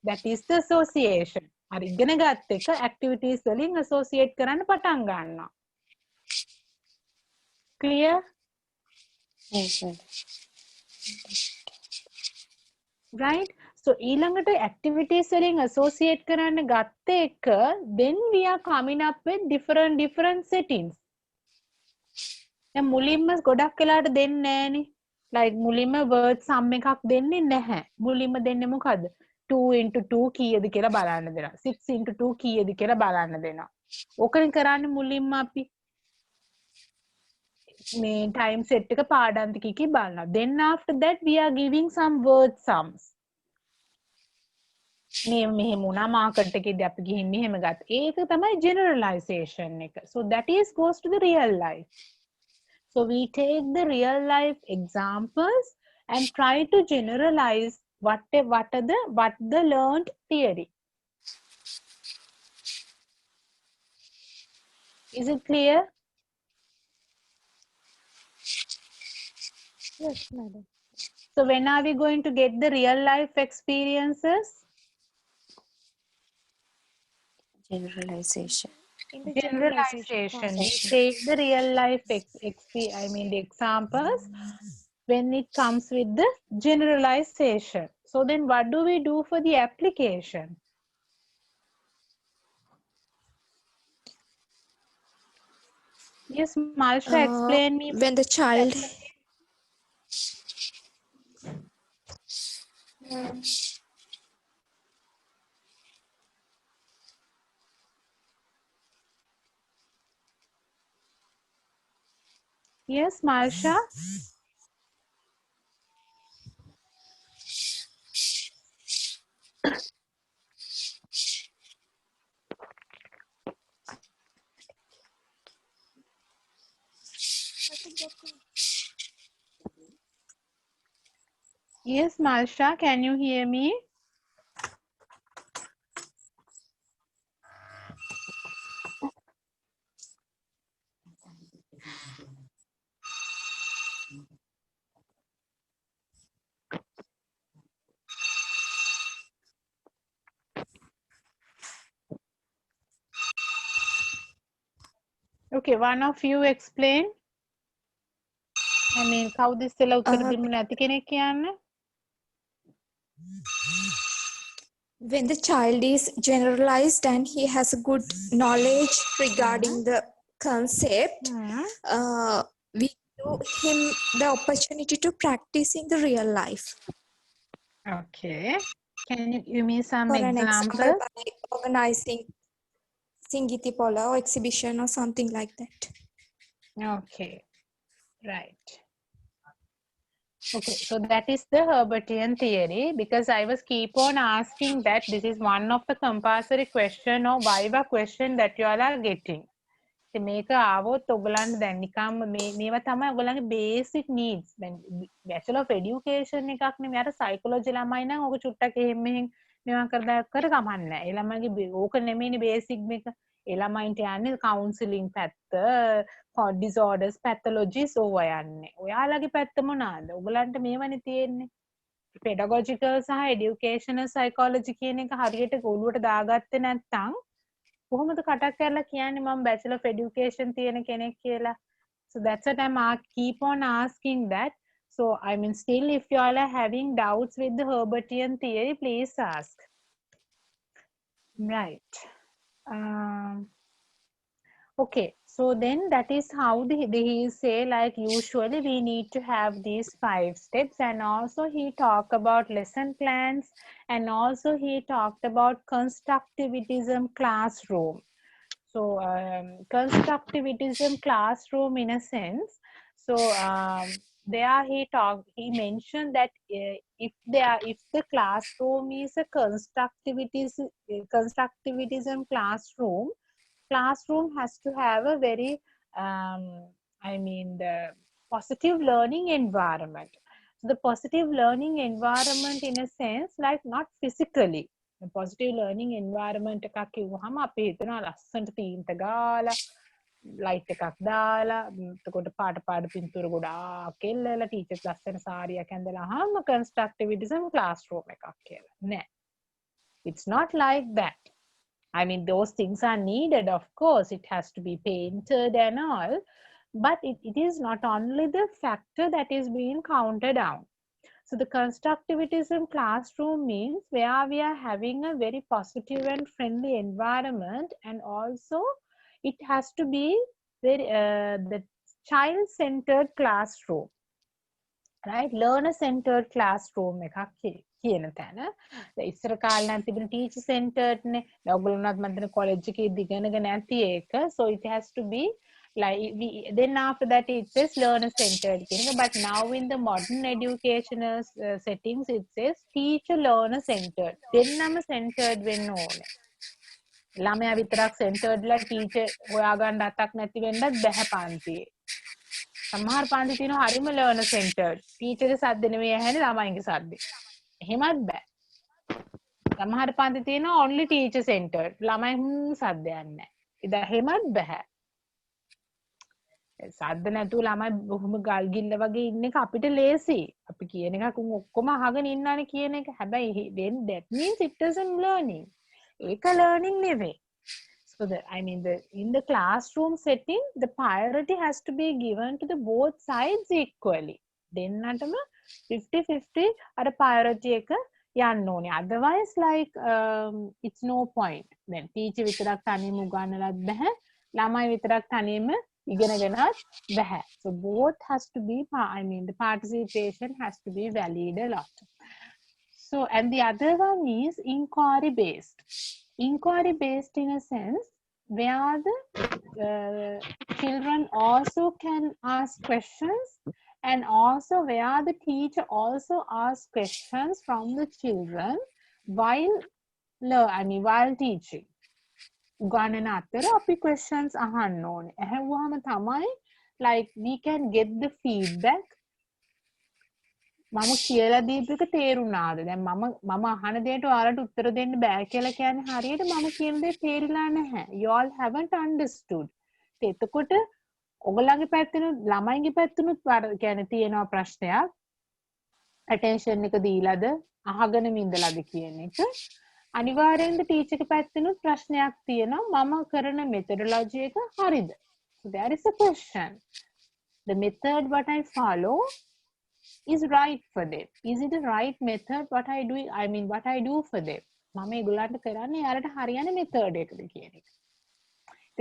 That is the association. අර ඉගෙන ගත්ත එක activities වලින් associate කරන්න පටන් ගන්නවා. Clear? Yes, sir. Right? So ඊළඟට activities වලින් associate කරන්න ගත්ත එක, then we are coming up with different settings. දැන් මුලින්ම ගොඩක් වෙලාට දෙන්නේ නැහනේ. Like මුලින්ම word sum එකක් දෙන්නේ නැහැ. මුලින්ම දෙන්නේ මොකද්ද? 2 into 2 කීයද කියලා බලන්න දෙනවා. 6 into 2 කීයද කියලා බලන්න දෙනවා. ඕකනේ කරන්නේ මුලින්ම අපි. මේ time set එක පාඩම් ටිකකේ බලනවා. Then after that we are giving some word sums. මේ මෙහෙම වුණා මාකට් එකේදී අපි ගිහින් මෙහෙම ගත්තා. ඒක තමයි generalization එක. So that is goes to the real life. So we take the real life examples and try to generalize what the learned theory. Is it clear? Yes, madam. So when are we going to get the real life experiences? Generalization. In the Generalization. We process. take the real life the examples when it comes with the generalization. So then what do we do for the application? Yes, Malsha, explain me. When the child Yes, Marsha. Yes, Marsha, can you hear me? Okay, one of you explain. I mean, කවුද ඉස්සෙල්ලා උත්තර Uh, දෙමු නැති කෙනෙක් කියන්න? when the child is generalized and he has a good knowledge regarding the concept, we give him the opportunity to practice in the real life. Okay. Can you give me some For an example, examples? by organizing Singiti Pola or exhibition or something like that. Okay, right. Okay, so that is the Herbartian theory, because I was keep on asking that this is one of the compulsory question or viva question that you all are getting. ඉතින් මේක ආවොත් ඔයගලන්ට දැන් නිකම්ම මේවා තමයි ඔයගලන්ගේ basic needs. දැන් Bachelor of Education එකක් නේ. මෙයාට psychology ළමයි නම් ඔක චුට්ටක් එහෙම මෙහෙන් මේවා කර ගමන් නැහැ. ඒ ළමයිගේ ඕක නෙමෙයිනේ basic මේක. ඒ ළමයින්ට යන්නේ counseling පැත්ත, disorders, pathologies ඕවා යන්නේ. ඔයාලගේ පැත්ත මොනවාද? ඔයගලන්ට මේවනේ තියෙන්නේ. pedagogical සහ educational psychology කියන එක හරියට ඔළුවට දාගත්තේ නැත්නම් කොහොමද කටක් කරලා කියන්නේ මම Bachelor of Education තියෙන කෙනෙක් කියලා. So that's what I'm keep on asking that. So I mean, still if you all are having doubts with the Herbartian theory, please ask. Right. Okay, so then that is how he say, like, usually we need to have these 5 steps, and also he talked about lesson plans, and also he talked about constructivism classroom. So constructivism classroom in a sense. So there he mentioned that if the classroom is a constructivism classroom has to have a very the positive learning environment. So the positive learning environment in a sense, like not physically. The positive learning environment එකක් කිව්වහම අපි හිතනවා ලස්සනට තීන්ත ගාලා light එකක් දාලා එතකොට පාට පින්තූර ගොඩාක් එල්ලලා ටීචර්ස් ලස්සන සාරියක් ඇඳලාම constructivism classroom එකක් කියලා. නෑ. It's not like that. I mean, those things are needed, of course. It has to be painted and all. But it is not only the factor that is being counted down. So the constructivism classroom means where we are having a very positive and friendly environment, and also it has to be very the child-centered classroom, right? Learner-centered classroom එකක් කියන තැන. ඉස්සර කාලේ නම් තිබුණ teacher centered නේ. ඔයගොල්ලෝනත් මම හිතන college එකේ ඉගෙනගෙන නැති ඒක. So it has to be like then after that it says learner centered කියන එක. But now in the modern educational settings it says teacher learner centered. දෙන්නම centered වෙන්න ඕනේ. ළමයා විතරක් centered ලා teacher හොයාගන්න අතක් නැති වෙන්නත් බැහැ පන්තියේ. සමහර පන්ති තියෙනවා හරිම learner centered. teacher ගේ සද්ද නෙමෙයි ඇහෙන්නේ ළමයින්ගේ සද්ද. එහෙමත් බෑ. සමහර පන්ති තියෙනවා only teacher centered. ළමයි සද්දයක් නැහැ. ඉතින් එහෙමත් බෑ. සද්ද නැතුව ළමයි බොහොම ගල් ගිල්ල වගේ ඉන්න එක අපිට ලේසි. අපි කියන එකක් ඔක්කොම අහගෙන ඉන්නනේ කියන එක. හැබැයි then that means it doesn't learning. ඒක learning නෙවෙයි. So in the classroom setting, the priority has to be given to the both sides equally. දෙන්නටම 50-50 අර priority එක යන්න ඕනේ. Otherwise, like it's no point. Then teacher විතරක් තනියම උගන්වලත් බෑ. ළමයි විතරක් තනියම ඉගෙනගෙනත් බෑ. So both has to be, the participation has to be valued a lot. So, and the other one is inquiry based. Inquiry based in a sense, where the children also can ask questions, and also where the teacher also asks questions from the children while while teaching. උගන්නන අතර අපි questions අහන්න ඕනේ. ඇහුවාම තමයි like we can get the feedback. මම කියලා දීපු එක තේරුණාද? දැන් මම අහන දෙයට ඔයාලට උත්තර දෙන්න බෑ කියලා කියන්නේ හරියට මම කියන දේ තේරිලා නැහැ. You all haven't understood. එතකොට ඔයගොල්ලන්ගේ පැත්තෙනුත් ළමයින්ගේ පැත්තෙනුත් කියන්නේ තියෙනවා ප්‍රශ්නයක්. attention එක දීලාද අහගෙන ඉඳලාද කියන එක. අනිවාර්යෙන්ම ටීචර් ගේ පැත්තෙනුත් ප්‍රශ්නයක් තියෙනවා. මම කරන methodology එක හරිද? So there is a question. The method what I follow is right for them. Is it the right method what I do? What I do for them. මම ඒගොල්ලන්ට කරන්නේ යාලට හරියන method එකද කියන එක.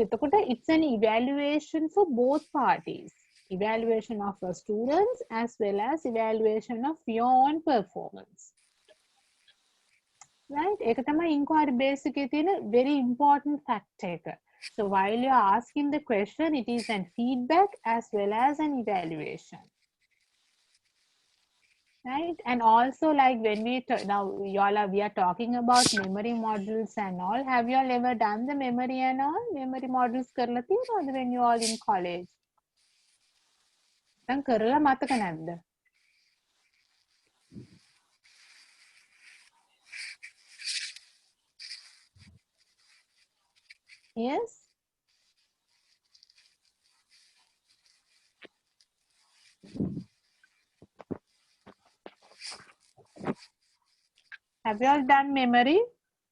එතකොට it's an evaluation for both parties. Evaluation of the students as well as evaluation of your own performance. Right? ඒක තමයි inquiry base එකේ තියෙන very important fact එක. So while you are asking the question, it is an feedback as well as an evaluation. Right? And also like when we we are talking about memory models and all. Have you all ever done the memory and all? Memory models කරලා තියෙනවද when you all in college? දැන් කරලා මතක නැද්ද? Yes? Have you all done memory?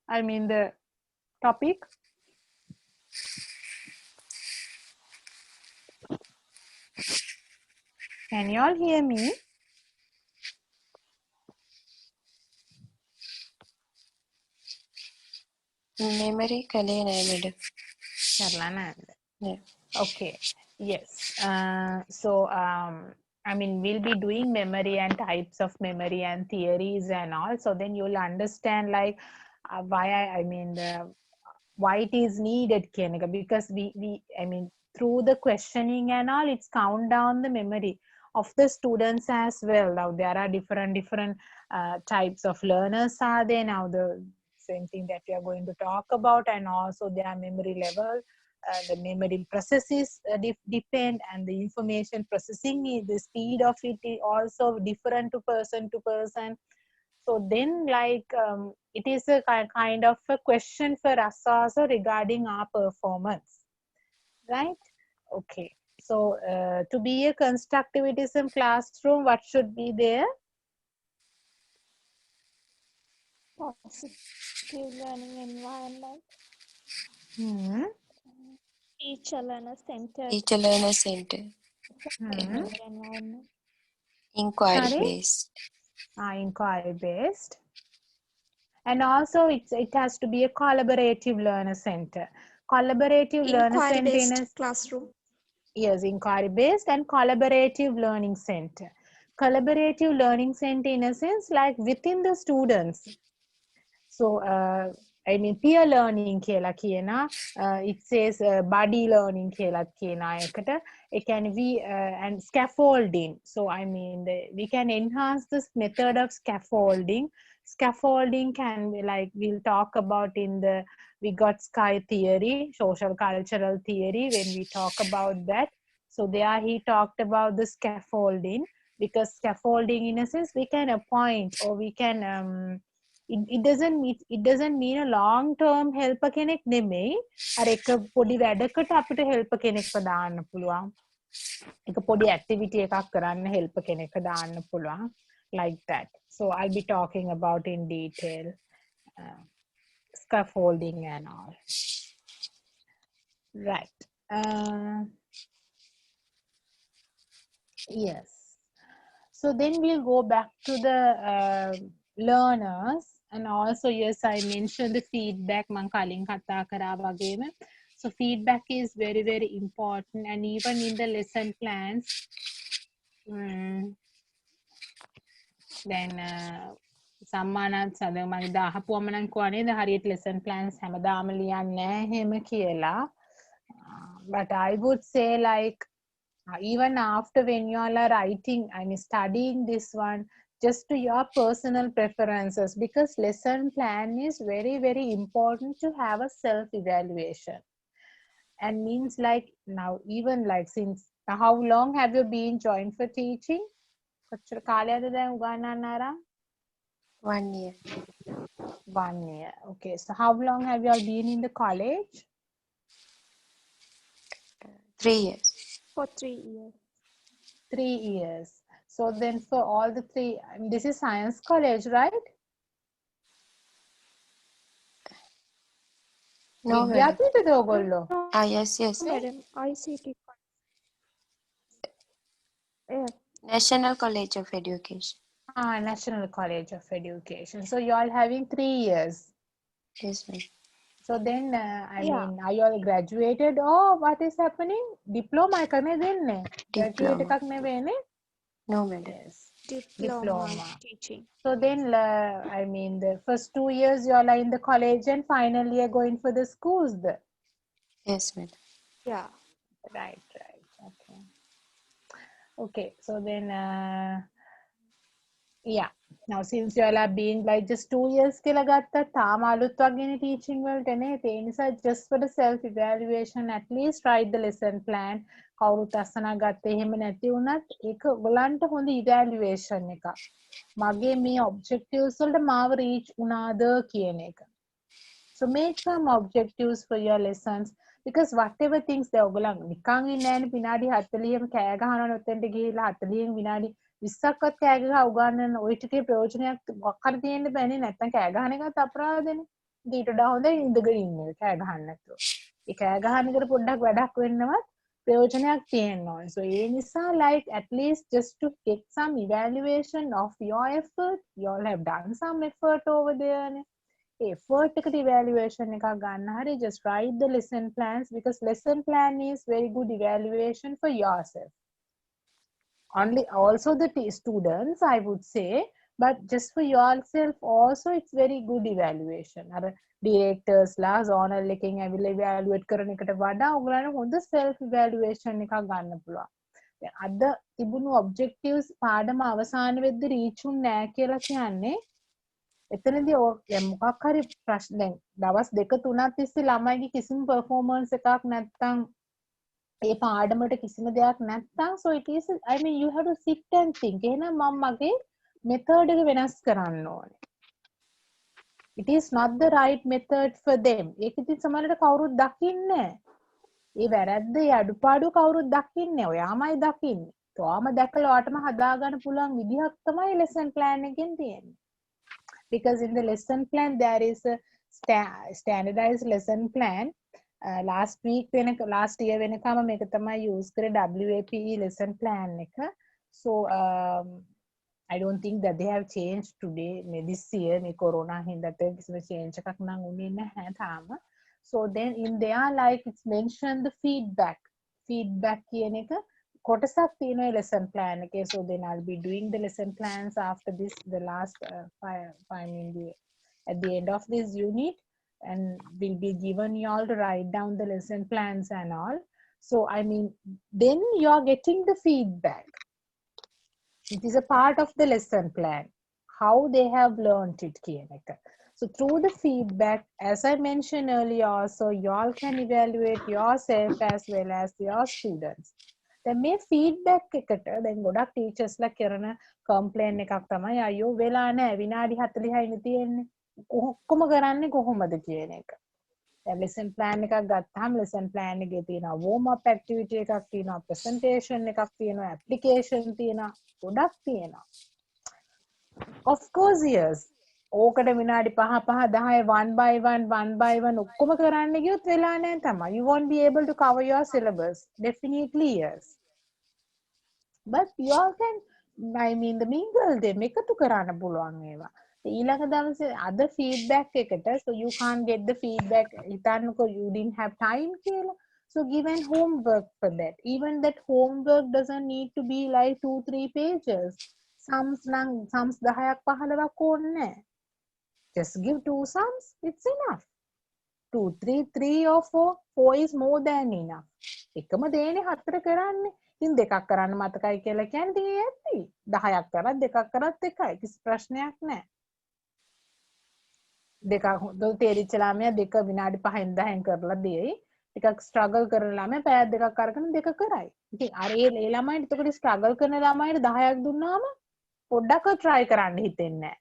The topic? Can you all hear me? memory කලේ නෑ මඩ. කරලා නැද්ද? Yeah. Okay. Yes. We'll be doing memory and types of memory and theories and all. So then you'll understand like why it is needed, Kenika, because through the questioning and all, it's count down the memory of the students as well. Now there are different types of learners are there now. The same thing that we are going to talk about, and also their memory level. The memory processes depend, and the information processing, the speed of it is also different to person. So then it is a kind of a question for us also regarding our performance, right? Okay, so to be a constructivism classroom, what should be there? Positive learning environment. Teacher learner center. teacher learner center. Environment. inquiry Sorry? based. Inquiry based. And also it has to be a collaborative learner center. Collaborative learner Inquiry center based classroom. Yes, inquiry based and collaborative learning center. Collaborative learning center in a sense like within the students. So peer learning කියලා කියනවා. It says buddy learning කියලා කියනවා එකට. It can be and scaffolding. So we can enhance this method of scaffolding. Scaffolding can be like we'll talk about we got Sky theory, social cultural theory, when we talk about that. So there he talked about the scaffolding, because scaffolding in a sense we can appoint or we can it doesn't mean a long term help කෙනෙක් නෙමෙයි. අර එක පොඩි වැඩකට අපිට help කෙනෙක්ව දාන්න පුළුවන්. එක පොඩි activity එකක් කරන්න help කෙනෙක්ව දාන්න පුළුවන්, like that. So I'll be talking about in detail scaffolding and all. Right. Yes. So then we'll go back to the learners, and also yes, I mentioned the feedback man කලින් කතා කරා වගේම. So feedback is very very important, and even in the lesson plans then සම්මානත් සඳ මගේ දාහපුවම නම් කවනේ ද හරියට lesson plans හැමදාම ලියන්නේ නැහැ එහෙම කියලා. But I would say like even after when you all are writing, I mean studying this one, just to your personal preferences, because lesson plan is very, very important to have a self-evaluation. And means like now, even like since how long have you been joined for teaching? කොච්චර කාලයක්ද දැන් උගන්වන්න ආරම්? 1 year. 1 year. Okay. So how long have you all been in the college? 3 years. For 3 years. 3 years. So then for all the 3, this is science college, right? No, madam. විද්‍යාපීඨද ඔයගොල්ලෝ? Yes. Madam, ICT. Yeah. National College of Education. National College of Education. So you all having 3 years. Yes, ma'am. So then, I Yeah. mean, are you all graduated or what is happening? Diploma එකනේ දෙන්නේ. Graduate Diploma. එකක් නෙවෙයිනේ? No, madam. Yes. Diploma teaching. So then, I mean, the first 2 years you all are in the college and final year going for the schools. Yes, madam. Yeah. Right. Okay. Okay. So then, yeah. Now since you all are being like just 2 years කියලා ගත්තා තාම අලුත් වගේනේ teaching වලට නේ ඒ නිසා just for the self evaluation at least write the lesson plan කවුරුත් අසනා ගත්තේ එහෙම නැති වුණත් ඒක ඔයගලන්ට හොඳ evaluation එකක් මගේ මේ objectives වලට මාව reach වුණාද කියන එක. So make some objectives for your lessons because whatever things they ඔයගලන් නිකන් ඉන්නේ නැහැනේ විනාඩි 40ම කෑ ගහනවා ඔතෙන්ට ගිහිල්ලා 40න් විනාඩි 20ක්වත් කෑ ගහ උගන්නන ওই ටිකේ ප්‍රයෝජනයක් මොකක් හරි තියෙන්න බෑනේ නැත්තම් කෑ ගහන එකත් අපරාධනේ. ඊට වඩා හොඳයි ඉඳගෙන ඉන්න එක කෑ ගහන්න නැතුව. ඒ කෑ ගහන එකට පොඩ්ඩක් වැඩක් වෙන්නවත් ප්‍රයෝජනයක් තියෙනවා. So ඒ නිසා like at least just to get some evaluation of your effort, you all have done some effort over there නේ. effort එකට evaluation එකක් ගන්න හරි just write the lesson plans because lesson plan is very good evaluation for yourself. Only also the students I would say, but just for yourself also it's very good evaluation. අර directors ලා zonal එකෙන් ඇවිල්ලා evaluate කරන එකට වඩා ඔයගොල්ලන්ට හොඳ self evaluation එකක් ගන්න පුළුවන්. දැන් අද තිබුණු objectives පාඩම අවසාන වෙද්දී reach උන්නේ නැහැ කියලා කියන්නේ එතනදී දැන් මොකක් හරි ප්‍රශ්න දැන් දවස් දෙක තුනක් තිස්සේ ළමයිගේ කිසිම performance එකක් නැත්තම් ඒ පාඩමට කිසිම දෙයක් නැත්තම් so it is I mean you have to sit and think එහෙනම් මම මගේ method එක වෙනස් කරන්න ඕනේ. It is not the right method for them. ඒක ඉතින් සමහරවිට කවුරුත් දකින්නේ නැහැ. ඒ වැරද්ද ඒ අඩුපාඩු කවුරුත් දකින්නේ නැහැ. ඔයාමයි දකින්නේ. ඔයාම දැකලා ඔයාටම හදාගන්න පුළුවන් විදිහක් තමයි lesson plan එකෙන් තියෙන්නේ. Because in the lesson plan there is a standardized lesson plan. Last year වෙනකම මේක තමයි use කරේ WAPE lesson plan එක. So I don't think that they have changed today this year මේ corona හින්දාට කිසිම change එකක් නම් උනේ නැහැ තාම. So then in there like it's mentioned the feedback කියන එක කොටසක් තියෙනවා lesson plan එකේ. So then I'll be doing the lesson plans after this the last at the end of this unit and will be given you all to write down the lesson plans and all. So I mean then you are getting the feedback. It is a part of the lesson plan how they have learned it කියන එක. So through the feedback as I mentioned earlier also you all can evaluate yourself as well as your students. දැන් මේ feedback එකට දැන් ගොඩක් teachers ලා කරන complaint එකක් තමයි අයියෝ වෙලා නැහැ විනාඩි 40යිනේ තියෙන්නේ ඔක්කොම කරන්නේ කොහොමද කියන එක. දැන් lesson plan එකක් ගත්තාම lesson plan එකේ තියෙනවා warm up activity එකක් තියෙනවා presentation එකක් තියෙනවා application තියෙනවා ගොඩක් තියෙනවා. Of course yes. ඕකට විනාඩි 5 10 one by one ඔක්කොම කරන්න ගියොත් වෙලා නැහැ තමයි. You won't be able to cover your syllabus. Definitely yes. But you all can I mean the mingle them එකතු කරන්න පුළුවන් ඒවා. ඊළඟ දවසේ other feedback එකට so you can't get the feedback හිතන්නකෝ you didn't have time කියලා. So given homework for that. Even that homework doesn't need to be like 2-3 pages. sums නම් sums 10ක් 15ක් ඕනේ නැහැ. Just give 2 sums, it's enough. 2, 3, 3 or 4, 4 is more than enough. එකම දේනේ 4 කරන්නේ. ඉතින් දෙකක් කරන්න මතකයි කියලා කියන්නේ ඉතින් ඇති. 10ක් කරත් දෙකක් කරත් එකයි. කිසි ප්‍රශ්නයක් නැහැ. දෙකක් තේරිච්ච ළමයා දෙක විනාඩි 5න් 10න් කරලා දෙයි. ටිකක් ස්ට්‍රගල් කරන ළමයා පැය දෙකක් අරගෙන දෙක කරයි. ඉතින් අර ඒ ළමයිට එතකොට ස්ට්‍රගල් කරන ළමයිට 10ක් දුන්නාම පොඩ්ඩක් try කරන්න හිතෙන්නේ නැහැ.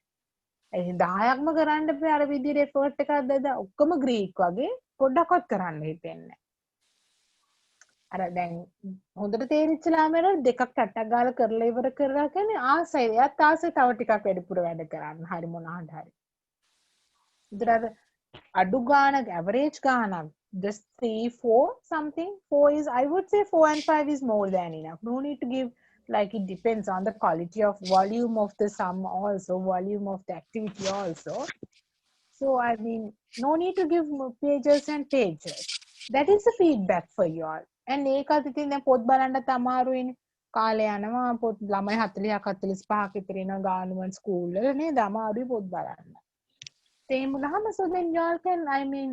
ඒ 10ක්ම කරන්න බෑ අර විදිහට effort එකක් දැද ඔක්කොම ග්‍රීක් වගේ පොඩ්ඩක්වත් කරන්න හිතෙන්නේ නැහැ. අර දැන් හොඳට තේරිච්ච ළමයාට දෙකක් ටට්ටක් ගාලා කරලා ඉවර කරලා කියන්නේ ආසයි. එයාත් ආසයි තව ටිකක් වැඩිපුර වැඩ කරන්න. හරි මොනවාට හරි. ඉතින් අර අඩු ගානක් average ගානක් just 3 4 something. 4 is, I would say 4 and 5 is more than enough. No need to give, like it depends on the quality of volume of the sum also, volume of the activity also. So I mean, no need to give pages and pages. That is the feedback for you all. And ඒකත් ඉතින් දැන් පොත් බලන්නත් අමාරුයිනේ. කාලේ යනවා පොත් ළමයි 40ක් 45ක් විතර ඉන්න ගානුවන් ස්කූල් වල නේද අමාරුයි පොත් බලන්න. ඒ වුණාම so then you all can, I mean,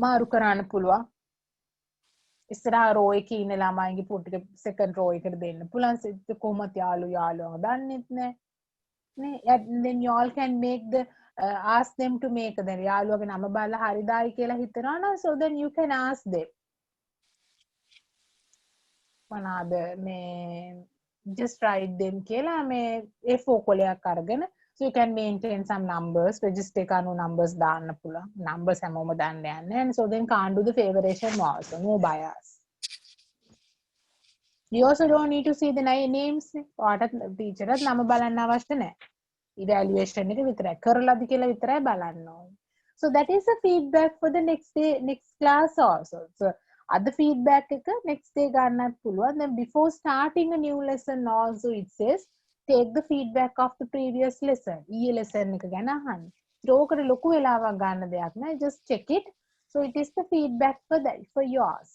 මාරු කරන්න පුළුවන්. ඉස්සරහා රෝ එකේ ඉන්න ළමයිගේ පොත් ටික සෙකන්ඩ් රෝ එකට දෙන්න පුළුවන්. කොහොමද යාළුවෝ දන්නෙත් නැහැ. නේ? And then you all can make the ask them to make the යාළුවගේ නම බලලා හරිදායි කියලා හිතනවා නම් so then you can ask them. මොනවාද මේ just write them කියලා මේ A4 කොලයක් අරගෙන so you can maintain some numbers, register එක අනුව numbers දාන්න පුළුවන්. numbers හැමෝම දාන්න යන්නේ. And so then can't do the favoration also, no bias. You also don't need to see the names. ඔයාට teacher ත් නම බලන්න අවශ්‍ය නැහැ. evaluation එක විතරයි කරලාද කියලා විතරයි බලන්න ඕනේ. So that is the feedback for the next day, next class also. So other feedback එක next day ගන්නත් පුළුවන්. Then before starting a new lesson also it says take the feedback of the previous lesson. ඊයේ lesson එක ගැන අහන්න. ඒකට ලොකු වෙලාවක් ගන්න දෙයක් නෑ. Just check it. So it is the feedback for that, for yours.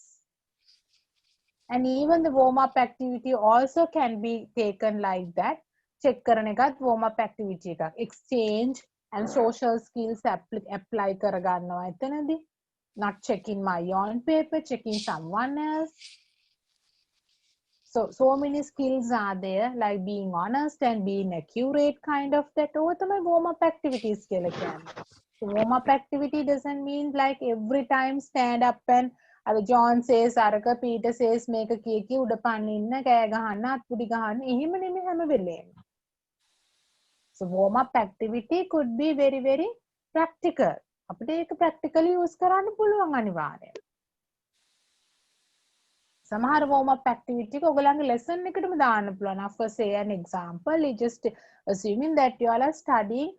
And even the warm up activity also can be taken like that. Check කරන එකත් warm up activity එකක්. Exchange and social skills apply කරගන්නවා එතනදී. Not checking my own paper, checking someone else. So many skills are there, like being honest and being accurate, kind of that. Oh, තමයි warm up activities කියලා කියන්නේ. So warm up activity doesn't mean like every time stand up and John says අරක Peter says මේක කී උඩ පනින්න කෑ ගහන්න අත්පුඩි ගහන්න එහෙම නෙමෙයි හැම වෙලේම. So warm up activity could be very very practical. අපිට ඒක practically use කරන්න පුළුවන් අනිවාර්යයෙන්. සමහර warm up activity එක ඔයගලගේ lesson එකටම දාන්න පුළුවන්. For say an example, you just assuming that you all are studying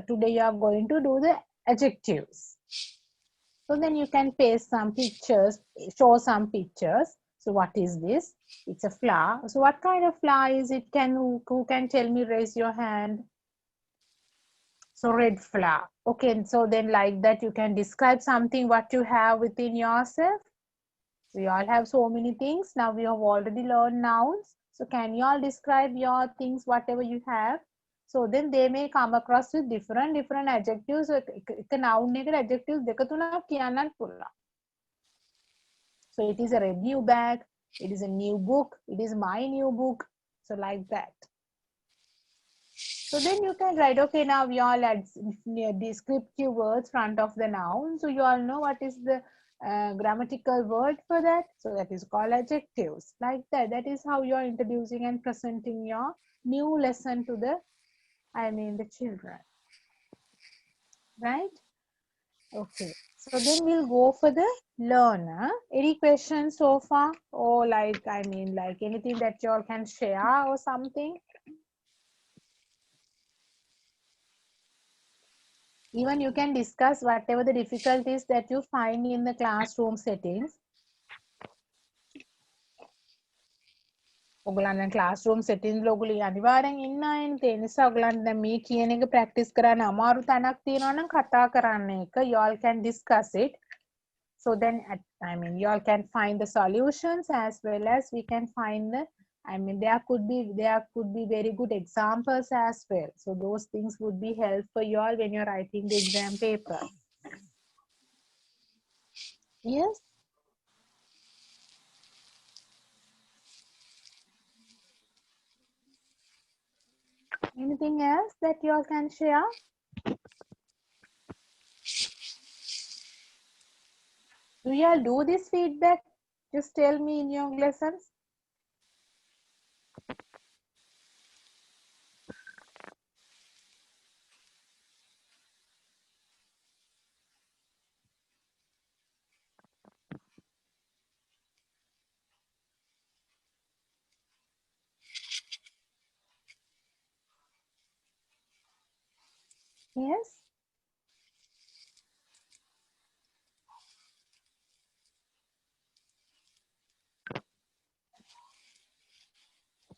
today, you are going to do the adjectives. So then you can paste some pictures, show some pictures. So what is this? It's a flower. So what kind of flower is it? Who can tell me? Raise your hand. So red flower. Okay, so then like that you can describe something what you have within yourself. We all have so many things. Now we have already learned nouns. So can you all describe your things, whatever you have? So then they may come across with different adjectives. එක noun එකට adjectives දෙක තුනක් කියන්නත් පුළුවන්. So it is a red new bag. It is a new book. It is my new book. So like that. So then you can write, okay, now we all add descriptive words front of the noun. So you all know what is the grammatical word for that. So that is called adjectives. Like that. That is how you are introducing and presenting your new lesson to the, the children. Right? Okay. So then we'll go for the learner. Any questions so far? Or like anything that you all can share or something? Even you can discuss whatever the difficulties that you find in the classroom settings. ඔගලන් classroom settings වල ඔගලී අනිවාර්යෙන් ඉන්න අයනේ. ඒ නිසා ඔගලන් දැන් මේ කියන එක practice කරන්න අමාරු තැනක් තියෙනවා නම් කතා කරන්න එක. You all can discuss it. So then you all can find the solutions as well as we can find the I mean, there could be very good examples as well. So those things would be helpful for you all when you're writing the exam paper. Yes. Anything else that you all can share? Do you all do this feedback? Just tell me in your lessons. Yes.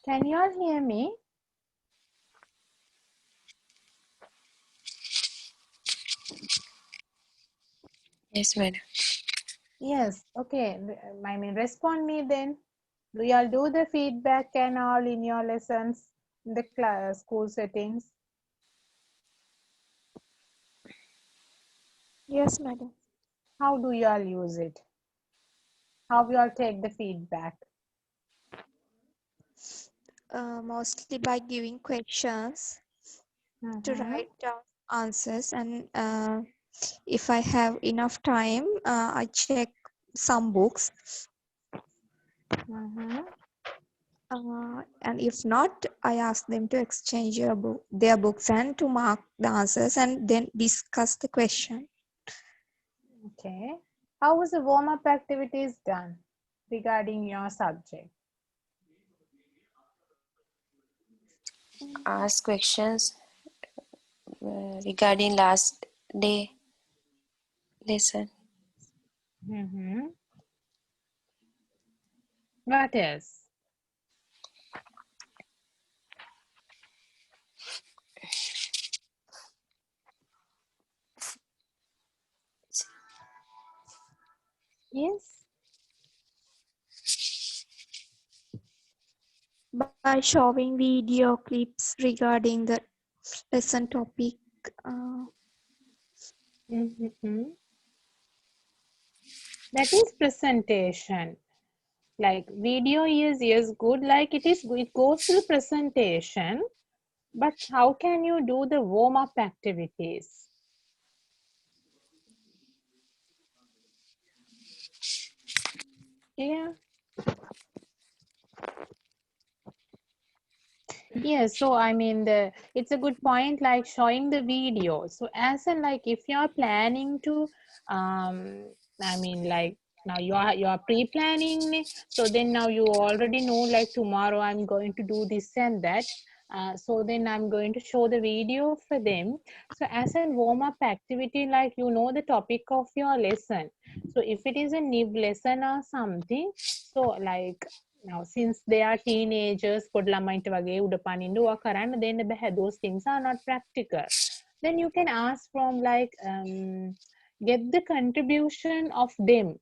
Can you all hear me? Yes, madam. Yes. Okay. I mean, respond me then. Do you all do the feedback and all in your lessons in the class, school settings? Yes, madam. How do you all use it? How you all take the feedback? Mostly by giving questions to Mm-hmm. write down answers, and if I have enough time, I check some books. Mm-hmm. And if not, I ask them to exchange their books and to mark the answers and then discuss the question. Okay. How was the warm-up activities done regarding your subject? Ask questions regarding last day lesson. Mm-hmm. What else? Yes. By showing video clips regarding the lesson topic. Uh, Mm-hmm. That is presentation. Like video is good. Like it goes to the presentation. But how can you do the warm-up activities? Yeah. Yes, so I mean it's a good point, like showing the video. So as in, like, if you're planning to I mean, like, now you are pre-planning, so then now you already know, like, tomorrow I'm going to do this and that. So then I'm going to show the video for them. So as a warm-up activity, like, you know the topic of your lesson. So if it is a new lesson or something, so like, now since they are teenagers, පොඩි ළමයින්ට වගේ උඩ පනින්න ඕවා කරන්න දෙන්න බෑ. Those things are not practical. Then you can ask from, like, get the contribution of them.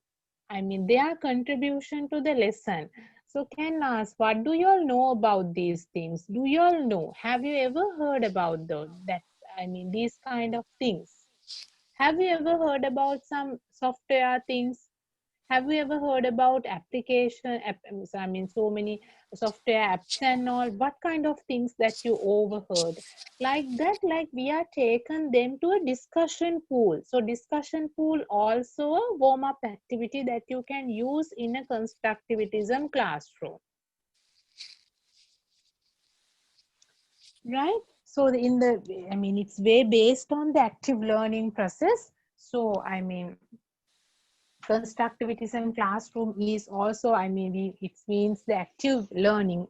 I mean, their contribution to the lesson. So can ask, what do you all know about these things? Do you all know? Have you ever heard about that? I mean, these kind of things. Have you ever heard about some software things? Have you ever heard about I mean, so many software apps and all. What kind of things that you overheard? Like that, like, we are taken them to a discussion pool. So discussion pool also a warm-up activity that you can use in a constructivism classroom. Right? So I mean, it's way based on the active learning process. So I mean, constructivism classroom is also, I mean, it means the active learning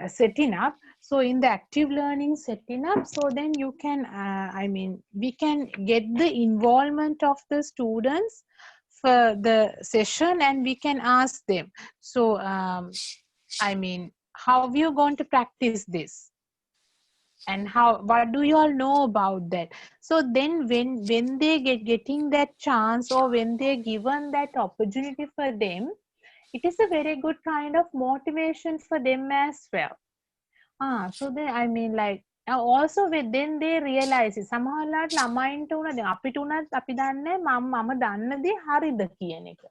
setting up. So in the active learning setting up, so then you can I mean, we can get the involvement of the students for the session, and we can ask them, so I mean, how are you going to practice this, and what do you all know about that? So then when they getting that chance, or when they're given that opportunity for them, it is a very good kind of motivation for them as well. So then I mean like also then they realize it. සමහරවිට ළමයින්ට උන දැන් අපිට උනත් අපි දන්නේ මම දන්න දේ හරිද කියන එක.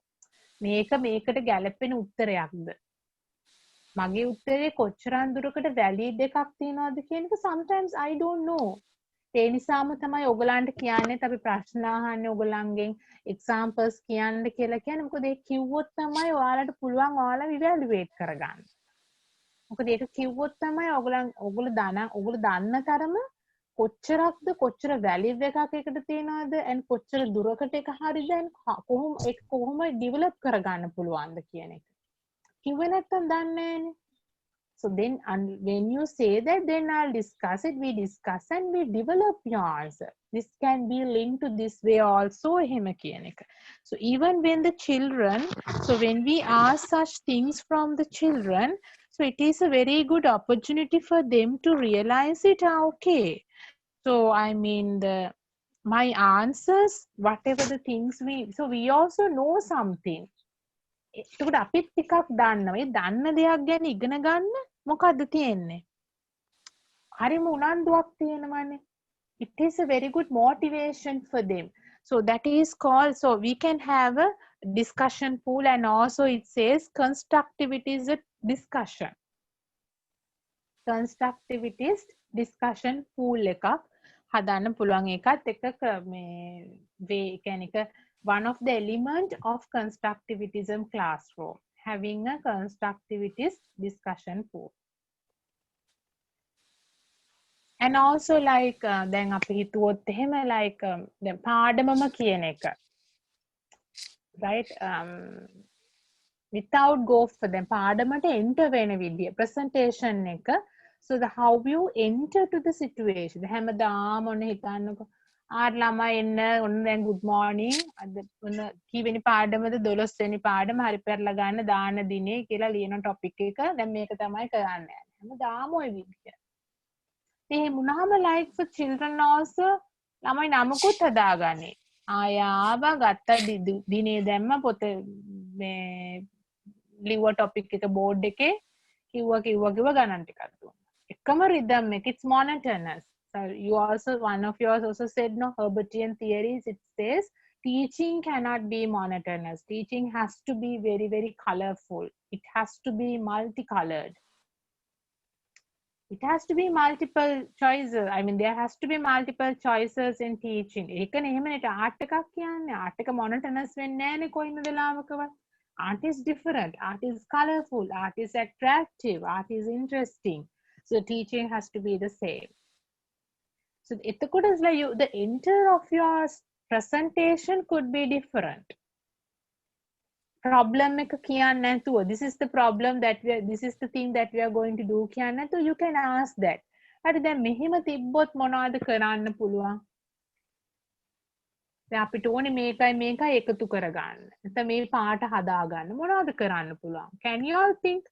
මේක මේකට ගැලපෙන උත්තරයක්ද? මගේ උත්තරේ කොච්චරන් දුරකට වැලිඩ් එකක් තියනවද කියන එක sometimes I don't know. ඒ නිසාම තමයි ඔයගලන්ට කියන්නේත් අපි ප්‍රශ්න අහන්නේ ඔයගලන්ගෙන් examples කියන්න කියලා කියන්නේ. මොකද ඒ කිව්වොත් තමයි ඔයාලට පුළුවන් ඔයාලා evaluate කරගන්න. මොකද ඒක කිව්වොත් තමයි ඔයගොල්ලෝ දන්න තරම කොච්චර වැලිඩ් එකක් එකට තියනවද and කොච්චර දුරකට එක හරිද and කොහොම ඩිවෙලොප් කරගන්න පුළුවන්ද කියන එක. කිව්වේ නැත්තම් දන්නේ නැහැනේ. So then when you say that, then I'll discuss it. We discuss and we develop your answer. This can be linked to this way also. So even when the children, so when we ask such things from the children, so it is a very good opportunity for them to realize it. Okay. So I mean my answers, whatever the things so we also know something. එතකොට අපිත් ටිකක් දන්නවා. ඒ දන්න දෙයක් ගැන ඉගෙන ගන්න මොකද්ද තියෙන්නේ? හරිම උනන්දුවක් තියෙනවානේ. It is a very good motivation for them. So that is called, so we can have a discussion pool, and also it says constructivist discussion. Constructivist discussion pool එකක් හදන්න පුළුවන්. එකත් එක මේ කියන්නේ one of the element of constructivism classroom, having a constructivist discussion pool. And also like දැන් අපි හිතුවොත් එහෙම like දැන් පාඩමම කියන එක, right, without go for them පාඩමට enter වෙන විදිය presentation එක, so the how you enter to the situation. හැමදාම ඔන්න හිතන්නකො ආර ළමයි එන්න ඔන්න දැන් good morning අද ඔන්න කීවෙනි පාඩමද 12 වෙනි පාඩම හරි පෙරලා ගන්න දාන දිනේ කියලා ලියන topic එක දැන් මේක තමයි කරන්න යන්නේ. හැමදාම ওই විදිය. එහෙම වුණාම like for children also ළමයි නමකුත් හදාගන්නේ. ආවා ගත්ත දිනේ දැම්ම පොත මේ ලිව්ව topic එක board එකේ කිව්වා ගණන් ටිකක් දුන්නා. එකම rhythm එක, it's monotonous. So you also, one of yours also said, no, Herbartian theories, it says teaching cannot be monotonous. Teaching has to be very, very colorful. It has to be multicolored. It has to be multiple choices. I mean, there has to be multiple choices in teaching. ඒකනේ එහෙමනේ art එකක් කියන්නේ. art එක monotonous වෙන්නේ නැහැනේ කොයිම වෙලාවකවත්. Art is different. Art is colorful. Art is attractive. Art is interesting. So teaching has to be the same. So etakota is like the enter of your presentation could be different. Problem එක කියන්න නැතුව, this is the problem that this is the thing that we are going to do කියන්න නැතුව, you can ask that. හරි දැන් මෙහෙම තිබ්බොත් මොනවද කරන්න පුළුවන්? දැන් අපිට ඕනේ මේකයි එකතු කරගන්න. නැත්නම් මේ පාට හදාගන්න මොනවද කරන්න පුළුවන්? Can you all think?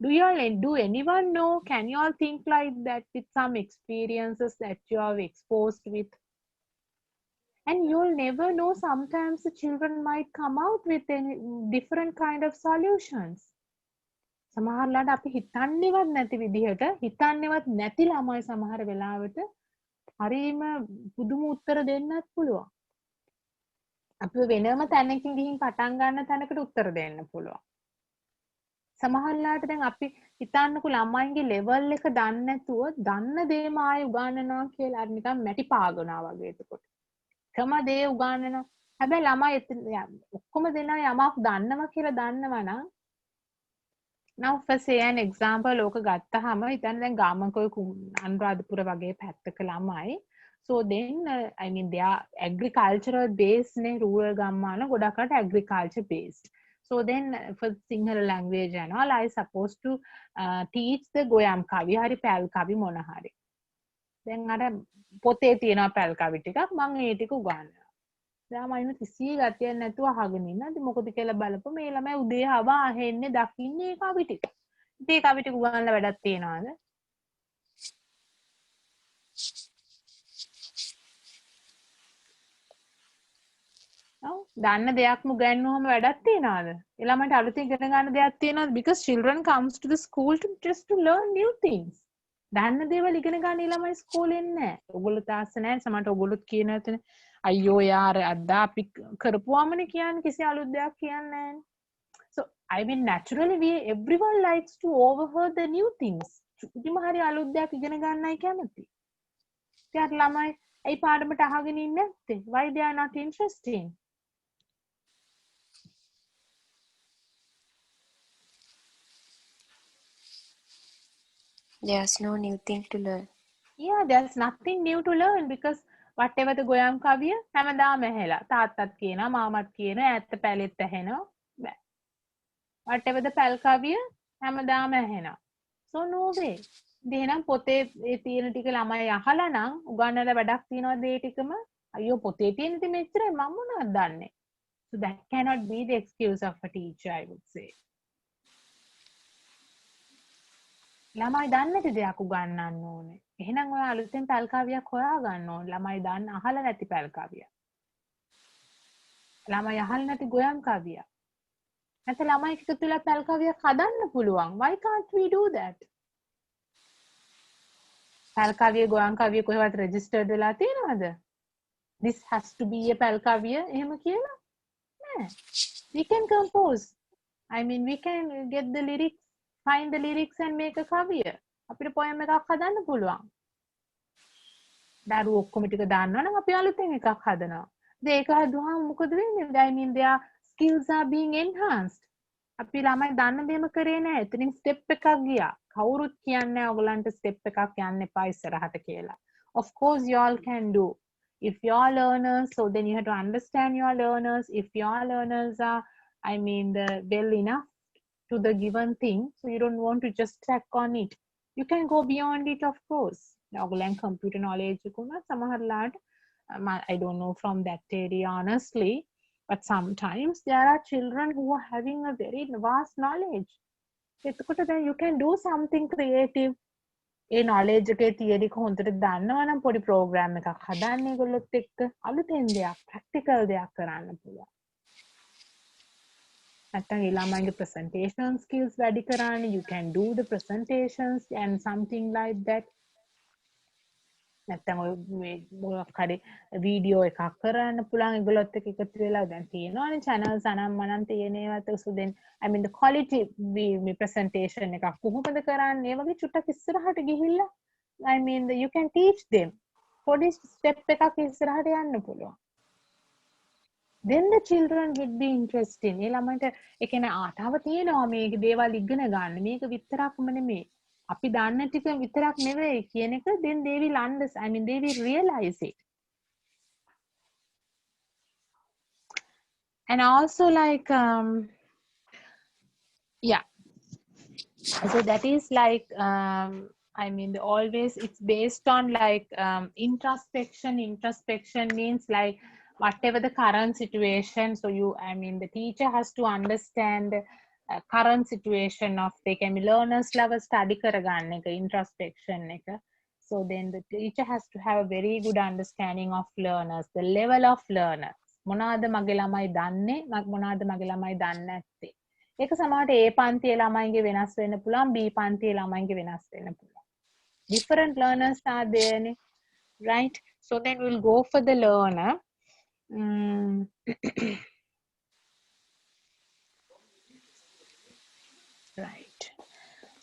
Do anyone know? Can you all think like that with some experiences that you have exposed with? And you'll never know, sometimes the children might come out with a different kind of solutions. සමහරලාට අපි හිතන්නේවත් නැති විදිහට, හිතන්නේවත් නැති ළමයි සමහර වෙලාවට හරිම පුදුම උත්තර දෙන්නත් පුළුවන්. අපි වෙනම තැනකින් ගිහින් පටන් ගන්න තැනකට උත්තර දෙන්න පුළුවන්. සමහරලාට දැන් අපි හිතන්නකෝ ළමයින්ගේ level එක දන්නේ නැතුව දන්න දේම ආයෙ උගන්වනවා කියලා අර නිකන් මැටි පාගනවා වගේ. එතකොට එකම දේ උගන්වනවා. හැබැයි ළමයි ඔක්කොම දෙනා යමක් දන්නවා කියලා දන්නවා නම්, now for say an example ඕක ගත්තාම හිතන්න දැන් ගාමකෝයි අනුරාධපුර වගේ පැත්තක ළමයි. So then I mean they are agricultural based නේ, rural ගම්මාන ගොඩක්කට agriculture based. So then for Sinhala language and all, I supposed to teach the Goyam Kavi, hari Pal Kavi Mona hari. Then අර පොතේ තියෙනවා පැල් කවි ටිකක් මම ඒ ටික උගන්වනවා. දැන් මම කිසි ගතියක් නැතුව අහගෙන ඉන්න. ඉතින් මොකද කියලා බලපුවම මේ ළමයි උදේ හවා අහෙන්නේ දකින්නේ කවි ටික. ඉතින් ඒ කවි ටික උගන්වලා වැඩක් තියනවාද? No? දන්න දෙයක්ම උගන්වුවම වැඩක් තියනවාද? ඒ ළමයිට අලුතින් ඉගෙන ගන්න දෙයක් තියනවාද? Because children comes to the school to just to learn new things. දන්න දේවල් ඉගෙන ගන්න ළමයි ස්කෝලේ නැහැ. ඔයගොල්ලෝ තාස්ස නැහැ. සමහරට ඔයගොල්ලොත් කියන ඇතනේ අයියෝ යාර අදා අපි කරපුවාමනේ කියන්නේ කිසි අලුත් දෙයක් කියන්නේ නැහැ. So I mean naturally everyone likes to overhear the new things. කිසිම හරි අලුත් දෙයක් ඉගෙන ගන්නයි කැමති. ඒත් ළමයි ඒ පාඩමට අහගෙන ඉන්නේ නැත්තේ. Why they are not interested? There's no new thing to learn. Yeah, there's nothing new to learn because whatever the ගොයම් කවිය හැමදාම ඇහෙලා. තාත්තත් කියනවා, මාමත් කියනවා, ඈත පැලෙත් ඇහෙනවා. බෑ. Whatever the පැල් කවිය හැමදාම ඇහෙනවා. So no way. දෙනම් පොතේ ඒ තියෙන ටික ළමයි අහලා නම් උගන්නලා වැඩක් තියනවද ඒ ටිකම? අයියෝ පොතේ තියෙන ඉතින් මෙච්චරයි මම මොනවද දන්නේ. So that cannot be the excuse of a teacher, I would say. ළමයි දන්නේ නැති දෙයක් උගන්වන්න ඕනේ. එහෙනම් ඔය අලුතෙන් පැල් කවියක් හොයා ගන්න ඕනේ. ළමයි දන්න අහලා නැති පැල් කවියක්. ළමයි අහලා නැති ගොයම් කවියක්. නැත්නම් ළමයි එකතු වෙලා පැල් කවියක් හදන්න පුළුවන්. Why can't we do that? පැල් කවිය ගොයම් කවිය කොහෙවත් registered වෙලා තියෙනවද? This has to be a පැල් කවිය එහෙම කියලා? නෑ. We can compose. I mean we can get the lyrics, find the lyrics and make a කවිය. අපිට poem එකක් හදන්න පුළුවන්. දරුවෝ ඔක්කොම ටික දාන්නවනම් අපි අලුතෙන් එකක් හදනවා. ඒක හදුවාම මොකද වෙන්නේ? I mean their skills are being enhanced. අපි ළමයි දන්න දෙයක්ම කරේ නැහැ. එතනින් step එකක් ගියා. කවුරුත් කියන්නේ ඔයගලන්ට step එකක් යන්න එපා ඉස්සරහට කියලා. Of course you all can do. If you are learners, so then you have to understand your learners. If your learners are, I mean, well enough to the given thing, so you don't want to just track on it. You can go beyond it, of course. ඔයගලන් computer knowledge එකුණා සමහරලාට I don't know from that area honestly, but sometimes there are children who are having a very vast knowledge. එතකොට then you can do something creative. A knowledge එකේ theory එක හොඳට දන්නවා නම් පොඩි program එකක් හදන්න ඒගොල්ලොත් එක්ක අලුතෙන් දෙයක් practical දෙයක් කරන්න පුළුවන්. නැත්නම් ඒ ළමයිගේ presentation skills වැඩි කරන්න you can do the presentations and something like that. නැත්නම් ඔය මොකක් හරි වීඩියෝ එකක් කරන්න පුළුවන් ඒගොල්ලොත් එක්ක එකතු වෙලා දැන් තියෙනවානේ channels අනම්මනම් තියෙන ඒවත් so then I mean the quality මේ presentation එකක් කොහොමද කරන්නේ ඒ වගේ චුට්ටක් ඉස්සරහට ගිහිල්ලා I mean you can teach them පොඩි step එකක් ඉස්සරහට යන්න පුළුවන්. Then the children would be interested. ඒ ළමයින්ට ඒ කියන්නේ ආතාව තියෙනවා මේක දේවල් ඉගෙන ගන්න. මේක විතරක්ම නෙමෙයි. අපි දන්න ටික විතරක් නෙවෙයි කියන එක then they will understand. I mean they will realize it. And also like yeah. So that is like I mean always it's based on like introspection. Introspection means like whatever the current situation, so I mean the teacher has to understand current situation of they can be learners level study කරගන්න එක introspection එක. So then the teacher has to have a very good understanding of learners, the level of learners. මොනවාද මගේ ළමයි දන්නේ මොනවාද මගේ ළමයි දන්නේ නැත්තේ. ඒක සමහරට A පන්තියේ ළමයින්ගේ වෙනස් වෙන්න පුළුවන්, B පන්තියේ ළමයින්ගේ වෙනස් වෙන්න පුළුවන්. Different learners are there, right? So then we'll go for the learner. Right.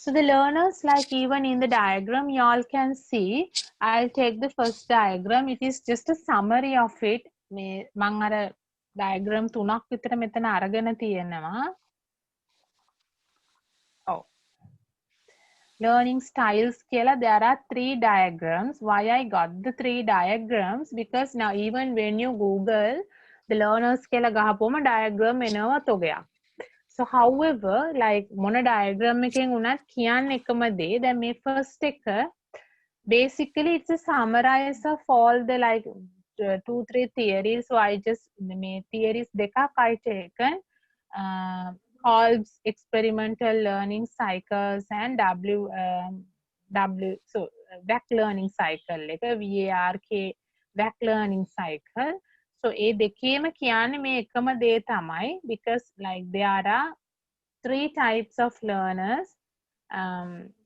So the learners, like even in the diagram, you all can see. I'll take the first diagram. It is just a summary of it. මම අර diagram 3ක් විතර මෙතන අරගෙන තියෙනවා. Oh. Learning styles කියලා there are 3 diagrams. Why I got the 3 diagrams? Because now even when you Google the learners කියලා ගහපුවම diagram එනවා තොගයක්. So however like මොන diagram එකෙන් උනත් කියන්නේ එකම දේ. දැන් මේ first එක basically it's a summarize of all the like 2-3 theories. So I just මේ theories දෙකක් I taken Kolb's experimental learning cycles and VAC learning cycle එක VARK VAC learning cycle. So ඒ දෙකේම කියන්නේ මේ එකම දේ තමයි, because like there are 3 types of learners.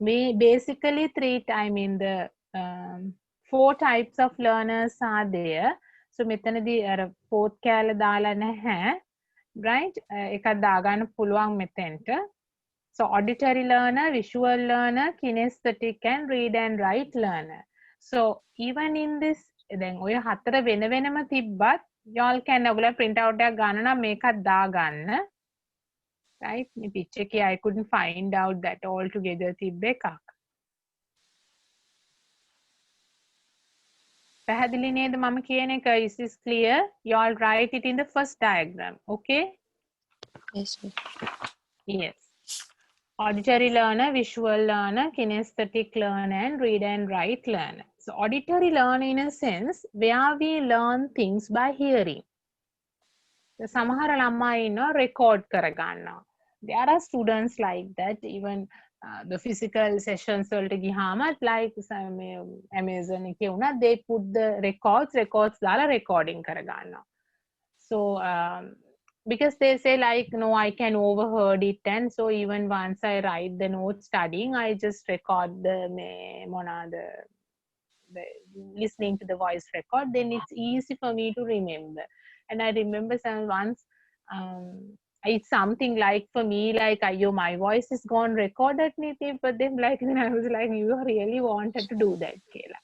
We basically I mean the 4 types of learners are there. So මෙතනදී අර fourth කෑල්ල දාලා නැහැ, right? එකක් දාගන්න පුළුවන් මෙතෙන්ට. So auditory learner, visual learner, kinesthetic and read and write learner. So even in this, then ඔය හතර වෙන වෙනම තිබ්බත් y'all can ඔයගොල්ලෝ print out එකක් ගන්න නම් මේකත් දාගන්න. Right? මේ picture එකේ I couldn't find out that all together තිබ්බ එකක්. පැහැදිලි නේද මම කියන එක? Is this clear? Y'all write it in the first diagram. Okay? Yes, miss. Yes. Auditory learner, visual learner, kinesthetic learner, and read and write learner. So auditory learner in a sense where we learn things by hearing. සමහර ළමයි ඉන්නවා record කරගන්නවා. There are students like that. Even the physical sessions වලට ගියාමත් like Amazon එකේ වුණා, they put the records දාලා recording කරගන්නවා. So because they say like, no, I can overheard it, and so even once I write the notes studying, I just record the listening to the voice record, then it's easy for me to remember. And I remember once it's something like for me like, yo, my voice is gone recorded, but then like then I was like, you really wanted to do that, Kayla.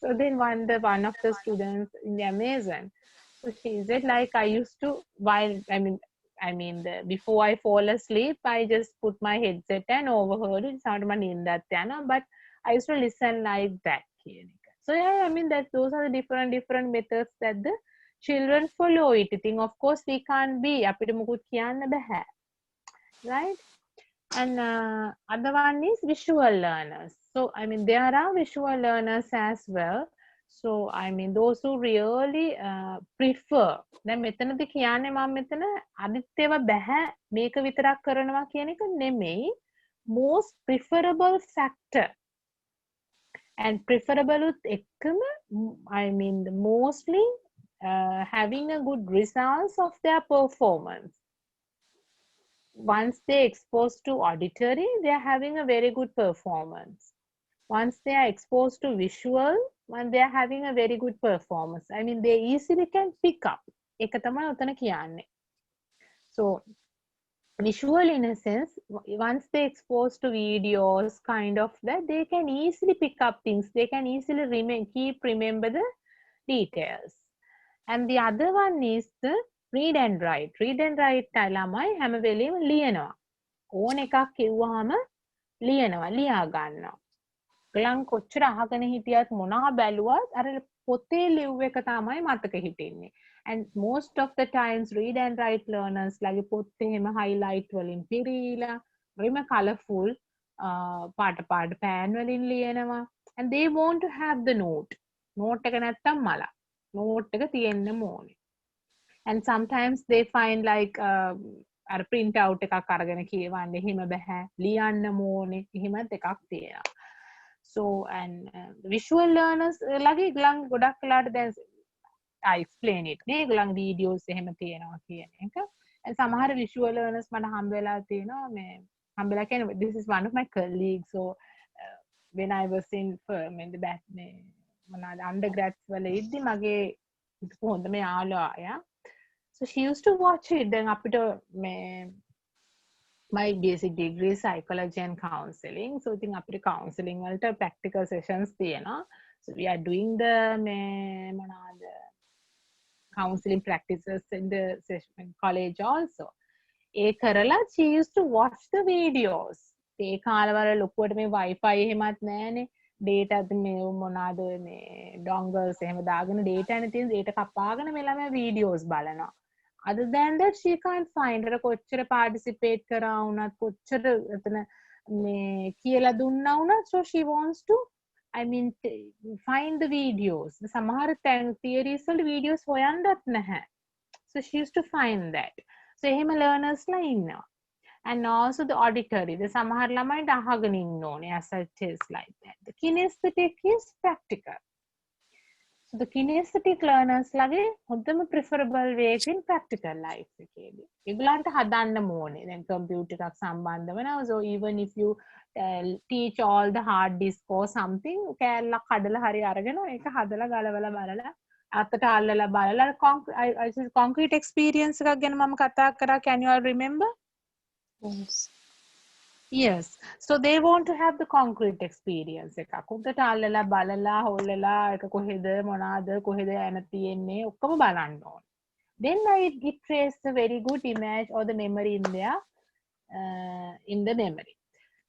So then one of the students in the Amazon, so she said like, I used to, while before I fall asleep, I just put my headset and overheard it. But I used to listen like that. So yeah, I mean that those are the different methods that the children follow it. Of course we can't be අපිට මුකුත් කියන්න බෑ, right? And other one is visual learners. So I mean there are visual learners as well. So I mean those who really prefer. දැන් මෙතනදී කියන්නේ මම මෙතන අනිත්‍යව බෑ මේක විතරක් කරනවා කියන එක නෙමෙයි, most preferable factor. And preferable ekkama, I mean mostly having a good results of their performance. Once they exposed to auditory, they are having a very good performance. Once they are exposed to visual, when they are having a very good performance. I mean they easily can pick up. ඒක තමයි උතන කියන්නේ. So visual in a sense, once they exposed to videos kind of that, they can easily pick up things, they can easily remember the details. And the other one is the read and write. Read and write ළමයි හැම වෙලෙම ලියනවා. ඕන එකක් කිව්වහම ලියා ගන්නවා. ගලන් කොච්චර අහගෙන හිටියත් මොනවා බැලුවත් අර පොතේ ලිව් එක තමයි මතක හිටින්නේ. And most of the times read and write learners like පොත් එහෙම highlight වලින් පිරීලා very colorful පාට pan වලින් ලියනවා. And they want to have the note එක නැත්තම් මල note එක තියෙන්න ඕනේ. And sometimes they find like අර print out එකක් අරගෙන කියවන්න එහෙම බෑ, ලියන්න ඕනේ, එහෙමත් එකක් තියෙනවා. So and visual learners lagi ගලන් ගොඩක් වෙලාට දැන් I explain it නේ ගලන් videos එහෙම තියෙනවා කියන එක. and සමහර visual learners මට හම්බ වෙලා තියෙනවා මේ හම්බ වෙලා කියන්නේ this is one of my colleagues. So when I was in the back මේ මොනවාද undergrads වල ඉද්දි මගේ හොඳම යාළුවා. So she used to watch it. Then අපිට මේ my basic degree psychology and counseling. So ඉතින් අපිට counseling වලට practical sessions තියෙනවා. So we are doing the මොනවාද counseling practices in the session college also. ඒ කරලා she used to watch the videos. ඒ කාලවල ලොකුවට මේ wifi එහෙමත් නැහැනේ. data මේ මොනවාද මේ dongles එහෙම දාගෙන data නේ තියෙන data කපාගෙන මේ ළමයා videos බලනවා. Other than that she can't find her කොච්චර participate කරා වුණත් කොච්චර එතන මේ කියලා දුන්නා වුණත් so she wants to find the videos. සමහර theories වල videos හොයන්නත් නැහැ. So she used to find that. So එහෙම learners ලා ඉන්නවා. And also the auditory. The සමහර ළමයින්ට අහගෙන ඉන්න ඕනේ as it is like that. The kinesthetic is practical. So the kinesthetic learners lage හොඳම preferable way in practical life එකේදී. ඒගොල්ලන්ට හදන්න ඕනේ. දැන් computer එකක් සම්බන්ධ වෙනවා. So even if you teach all the hard disk or something කෑල්ලක් කඩලා හරි අරගෙන ඒක හදලා ගලවලා බලලා අතට අල්ලලා බලලා concrete experience එකක් ගැන මම කතා කරා. Can you all remember? Yes. Yes. So they want to have the concrete experience එකක්. උන්ට අල්ලලා බලලා හොල්ලලා ඒක කොහෙද මොනවාද කොහෙද යන තියෙන්නේ ඔක්කොම බලන්න ඕන. Then it creates a very good image or the memory in there in the memory.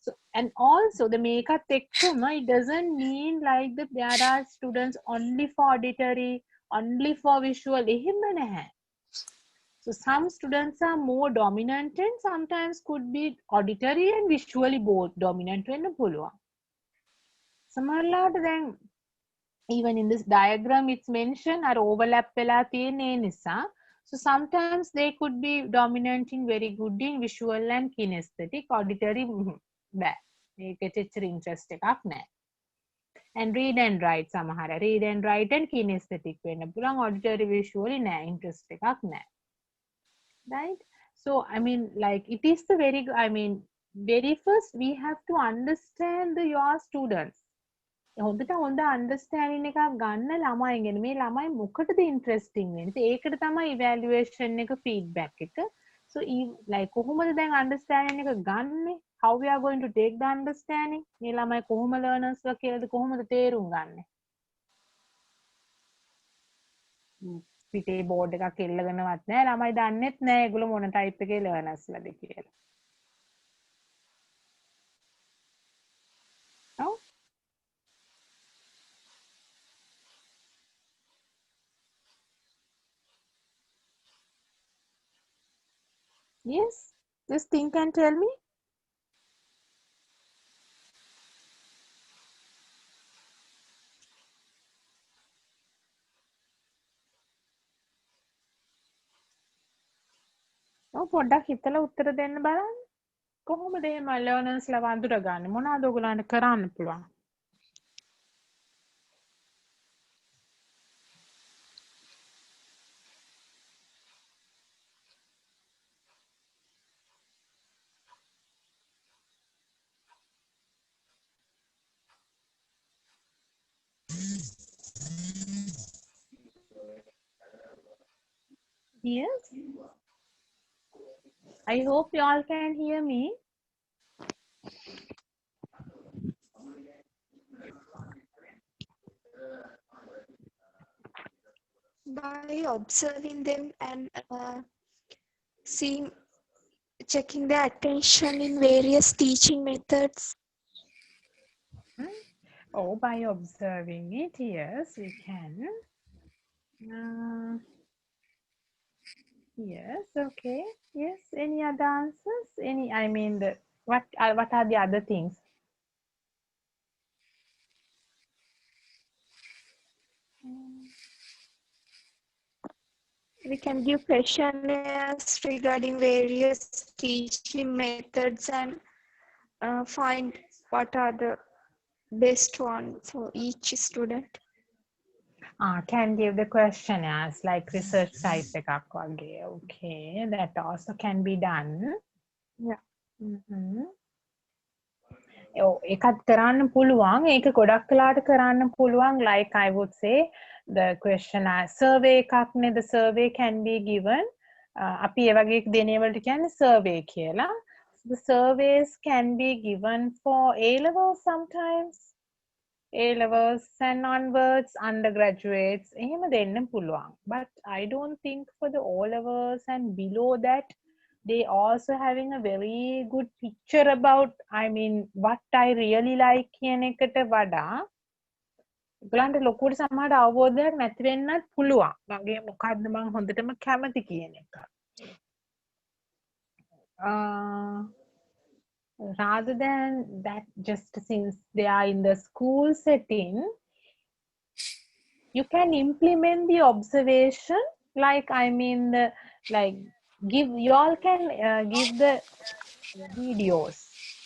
So and also the මේකත් එක්කම it doesn't mean like that there are students only for auditory, only for visual. එහෙම නැහැ. So some students are more dominant and sometimes could be auditory and visually both dominant වෙන්න පුළුවන්. සමහරවිට දැන් even in this diagram it's mentioned are overlap වෙලා තියෙන නිසා so sometimes they could be dominant in very good in visual and kinesthetic, auditory බෑ. මේකට එච්චර interest එකක් නැහැ. And read and write සමහර read and write and kinesthetic වෙන්න පුළුවන්, auditory visually නැහැ, interest එකක් නැහැ. Right? So I mean like it is the very very first we have to understand your students. හොඳට හොඳ understanding එකක් ගන්න ළමයිගෙන මේ ළමයි මොකටද interesting වෙන්නේ. ඒකට තමයි evaluation එක feedback එක. So like කොහොමද දැන් understanding එක ගන්නෙ? How we are going to take the understanding? මේ ළමයි කොහොම learners ලා කියලාද කොහොමද තේරුම් ගන්නෙ? පිටේ බෝඩ් එකක් එල්ලගෙනවත් නැහැ. ළමයි දන්නෙත් නැහැ ඒගොල්ලෝ මොන type එකේ learners ලාද කියලා. Oh? Yes, this thing can tell me. පොඩ්ඩක් හිතලා උත්තර දෙන්න බලන්න. කොහොමද එහෙම learners ලා වඳුරගන්නේ? මොනවද ඔයගොල්ලන්ට කරන්න පුළුවන්? Yes. I hope you all can hear me. By observing them and checking their attention in various teaching methods. Oh, by observing it, yes, we can. Yes, okay. Yes, any other answers? I mean, what are the other things? We can give questionnaires regarding various teaching methods and find what are the best one for each student. Can give the questionnaires like research type එකක් වගේ. Okay, that also can be done. Yeah. ඒකත් කරන්න පුළුවන්. ඒක ගොඩක් කලාට කරන්න පුළුවන්. Like I would say the questionnaire survey එකක්නේ. The survey can be given. අපි ඒ වගේ දෙන ඒවලට කියන්නේ survey කියලා. The surveys can be given for A levels sometimes. A levels and onwards, undergraduates, එහෙම දෙන්න පුළුවන්. But I don't think for the O levels and below that, they also having a very good picture about, I mean, what I really like කියන එකට වඩා ඒගොල්ලන්ට ලොකුවට සමහරට අවබෝධයක් නැති වෙන්නත් පුළුවන්. මගේ මොකද්ද මම හොඳටම කැමති කියන එක. Rather than that, just since they are in the school setting, you can implement the observation, like I mean you all can give the videos,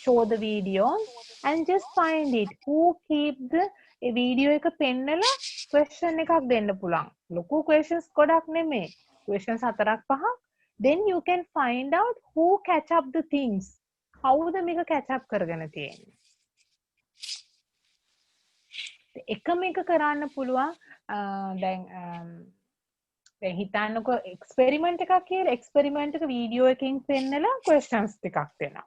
show the videos and just find it who keep the video එක පෙන්නලා question එකක් දෙන්න පුළුවන්. ලොකු questions ගොඩක් නෙමෙයි. questions 4-5. Then you can find out who catch up the things. Howද මේක catch up කරගෙන තියෙන්නේ. එකම එක කරන්න පුළුවන්. දැන් හිතන්නකො experiment එකක් කියලා experiment එක video එකකින් පෙන්නලා questions ටිකක් දෙනවා.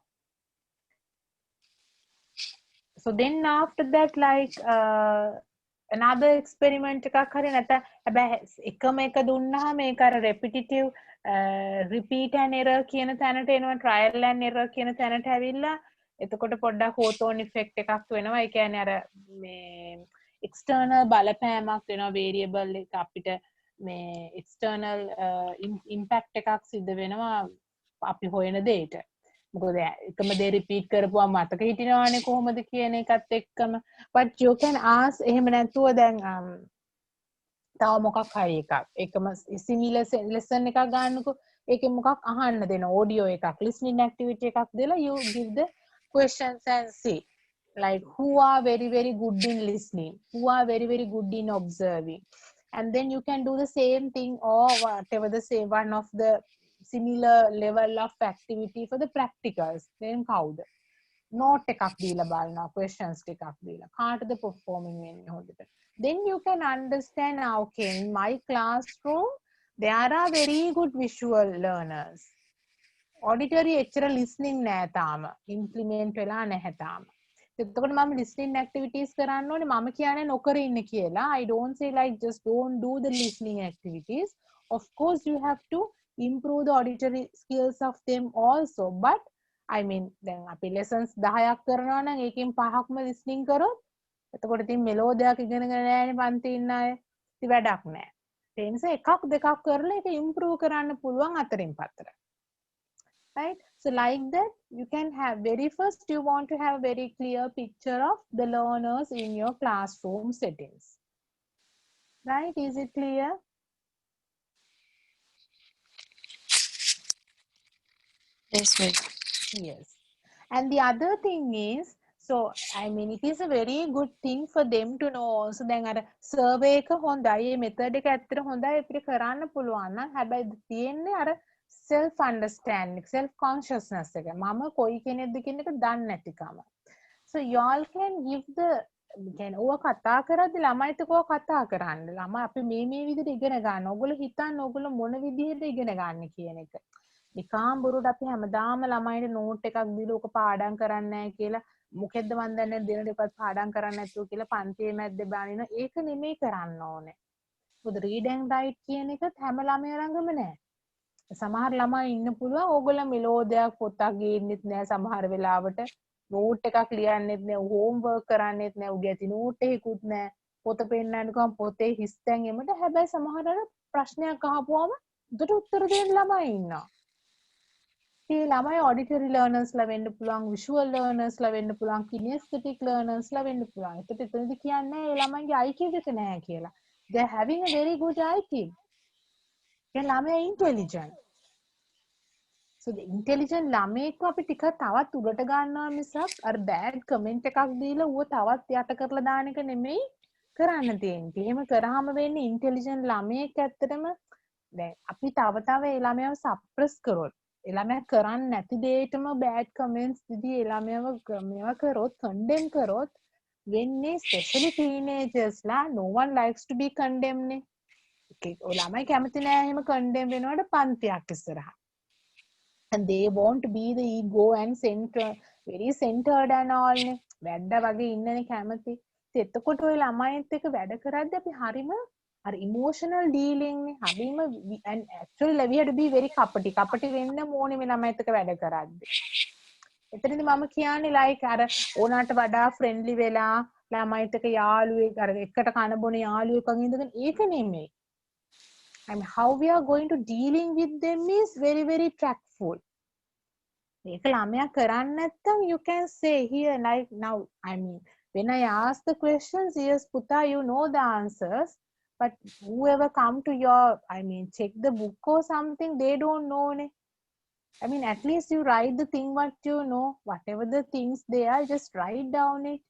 So then after that like another experiment එකක් හරි නැත්නම් හැබැයි එකම එක දුන්නාම ඒක අර repetitive repeat and error කියන තැනට එනවා trial and error කියන තැනට ඇවිල්ලා එතකොට පොඩ්ඩක් hawthorne effect එකක් වෙනවා ඒ කියන්නේ අර මේ external බලපෑමක් වෙනවා variable එක අපිට මේ external impact එකක් සිද්ධ වෙනවා අපි හොයන දෙයට මොකද එකම දේ repeat කරපුවම මතක හිටිනවනේ කොහොමද කියන එකත් එක්කම but you can ask එහෙම නැතුව දැන් තව මොකක් හරි එකක් එකම similar lesson එකක් ගන්නකො ඒකේ මොකක් අහන්න දෙන audio එකක් listening activity එකක් දෙලා you give the questions and see like who are very very good in listening, who are very very good in observing, and then you can do the same thing or whatever the same one of the similar level of activity for the practicals. Then කවුද note එකක් දීලා බලනවා questions ටිකක් දීලා කාටද performing වෙන්නේ හොඳට. Then you can understand okay in my classroom there are very good visual learners. Auditory එච්චර listening නෑ තාම implement වෙලා නැහැ තාම. එතකොට මම listening activities කරන්න ඕනේ මම කියන්නේ නොකර ඉන්න කියලා. I don't say like just don't do the listening activities. Of course you have to improve the auditory skills of them also, but I mean දැන් අපි lessons 10ක් කරනවා නම් ඒකෙන් 5ක්ම listening කරොත් එතකොට ඉතින් මෙලෝඩියක් ඉගෙනගෙන නෑනේ පන්ති ඉන්න අය. ඉතින් වැඩක් නෑ. ඒ නිසා එකක් දෙකක් කරලා ඒක improve කරන්න පුළුවන් අතරින් පතර. Right? So like that you can have very first you want to have a very clear picture of the learners in your classroom settings. Right? Is it clear? Yes, ma'am. Yes. And the other thing is, so I mean it is a very good thing for them to know also දැන් අර survey එක හොඳයි මේ method එක ඇත්තට හොඳයි අපිට කරන්න පුළුවන් නම් හැබැයි තියෙන්නේ අර self understanding self consciousness එක මම කොයි කෙනෙක්ද කියන එක දන්නේ නැතිකම. So y'all can give the can ඕවා කතා කරද්දි ළමයිත් එක්ක කතා කරන්න. ළමයි අපි මේ විදිහට ඉගෙන ගන්න. ඕගොල්ලෝ හිතන්න ඕගොල්ලෝ මොන විදිහට ඉගෙන ගන්න කියන එක. නිකාම් බොරුට අපි හැමදාම ළමයිට නෝට් එකක් දීලා ඕක පාඩම් කරන්නේ නැහැ කියලා මොකෙද්ද මන් දන්නේ දිනට එකක් පාඩම් කරන්න නැතුව කියලා පන්තියේ මැද්දේ බානින ඒක නෙමෙයි කරන්න ඕනේ. මොකද read and write කියන එකත් හැම ළමයා ළඟම නැහැ. සමහර ළමයි ඉන්න පුළුවන් ඕගොල්ලෝ මෙලෝඩියක් පොතක් ගේන්නෙත් නැහැ සමහර වෙලාවට නෝට් එකක් ලියන්නෙත් නැහැ හෝම්වර්ක් කරන්නෙත් නැහැ උගේ ඇති නෝට් එකකුත් නැහැ පොත පෙන්නන්න ගමන් පොතේ හිස් තැන් එමට හැබැයි සමහර ප්‍රශ්නයක් අහපුවම උඩට උත්තර දෙන්න ළමයි ඉන්නවා. ඒ ළමයි auditory learners ලා වෙන්න පුළුවන් visual learners ලා වෙන්න පුළුවන් kinesthetic learners ලා වෙන්න පුළුවන්. ඒකට එතනදි කියන්නේ ඒ ළමයිගේ IQ එක නැහැ කියලා. They are having a very good IQ. ඒ ළමයා intelligent. So the intelligent ළමයෙක්ව අපි ටිකක් තවත් උඩට ගන්නවා මිසක් අර bad comment එකක් දීලා ඌව තවත් යට කරලා දාන එක නෙමෙයි කරන්න තියෙන්නේ. එහෙම කරාම වෙන්නේ intelligent ළමයෙක් ඇත්තටම දැන් අපි තව ඒ ළමයාව suppress කරොත් ඒ ළමයා කරන්නේ නැති දෙයකම bad comments දීදී ඒ ළමයාව මේවා කරොත් condemn කරොත් වෙන්නේ especially teenagers ලා no one likes to be condemned නේ. ඔය ළමයි කැමති නෑ එහෙම condemn වෙනවට පන්තියක් ඉස්සරහා. And they want to be the ego and very centered and all නේ. වැඩ වගේ ඉන්නනේ කැමති. එතකොට ඔය ළමයිත් එක්ක වැඩ කරද්දී අපි හරිම අර emotional dealing නේ. හරිම and actually we have to be very කපටි වෙන්න ඕනේ මේ ළමයිත් එක්ක වැඩ කරද්දී. එතනදී මම කියන්නේ like අර ඕනාට වඩා friendly වෙලා ළමයිත් එක්ක යාළුවෙක් අර එකට කන බොන යාළුවෙක් වගේ ඉඳගෙන ඒක නෙමෙයි. I mean, how we are going to dealing with them is very, very tactful. You can say here, like now, I mean, when I ask the questions, yes, Puta, you know the answers, but whoever come to your, I mean, check the book or something, they don't know. I mean, at least you write the thing what you know, whatever the things they are, just write down it.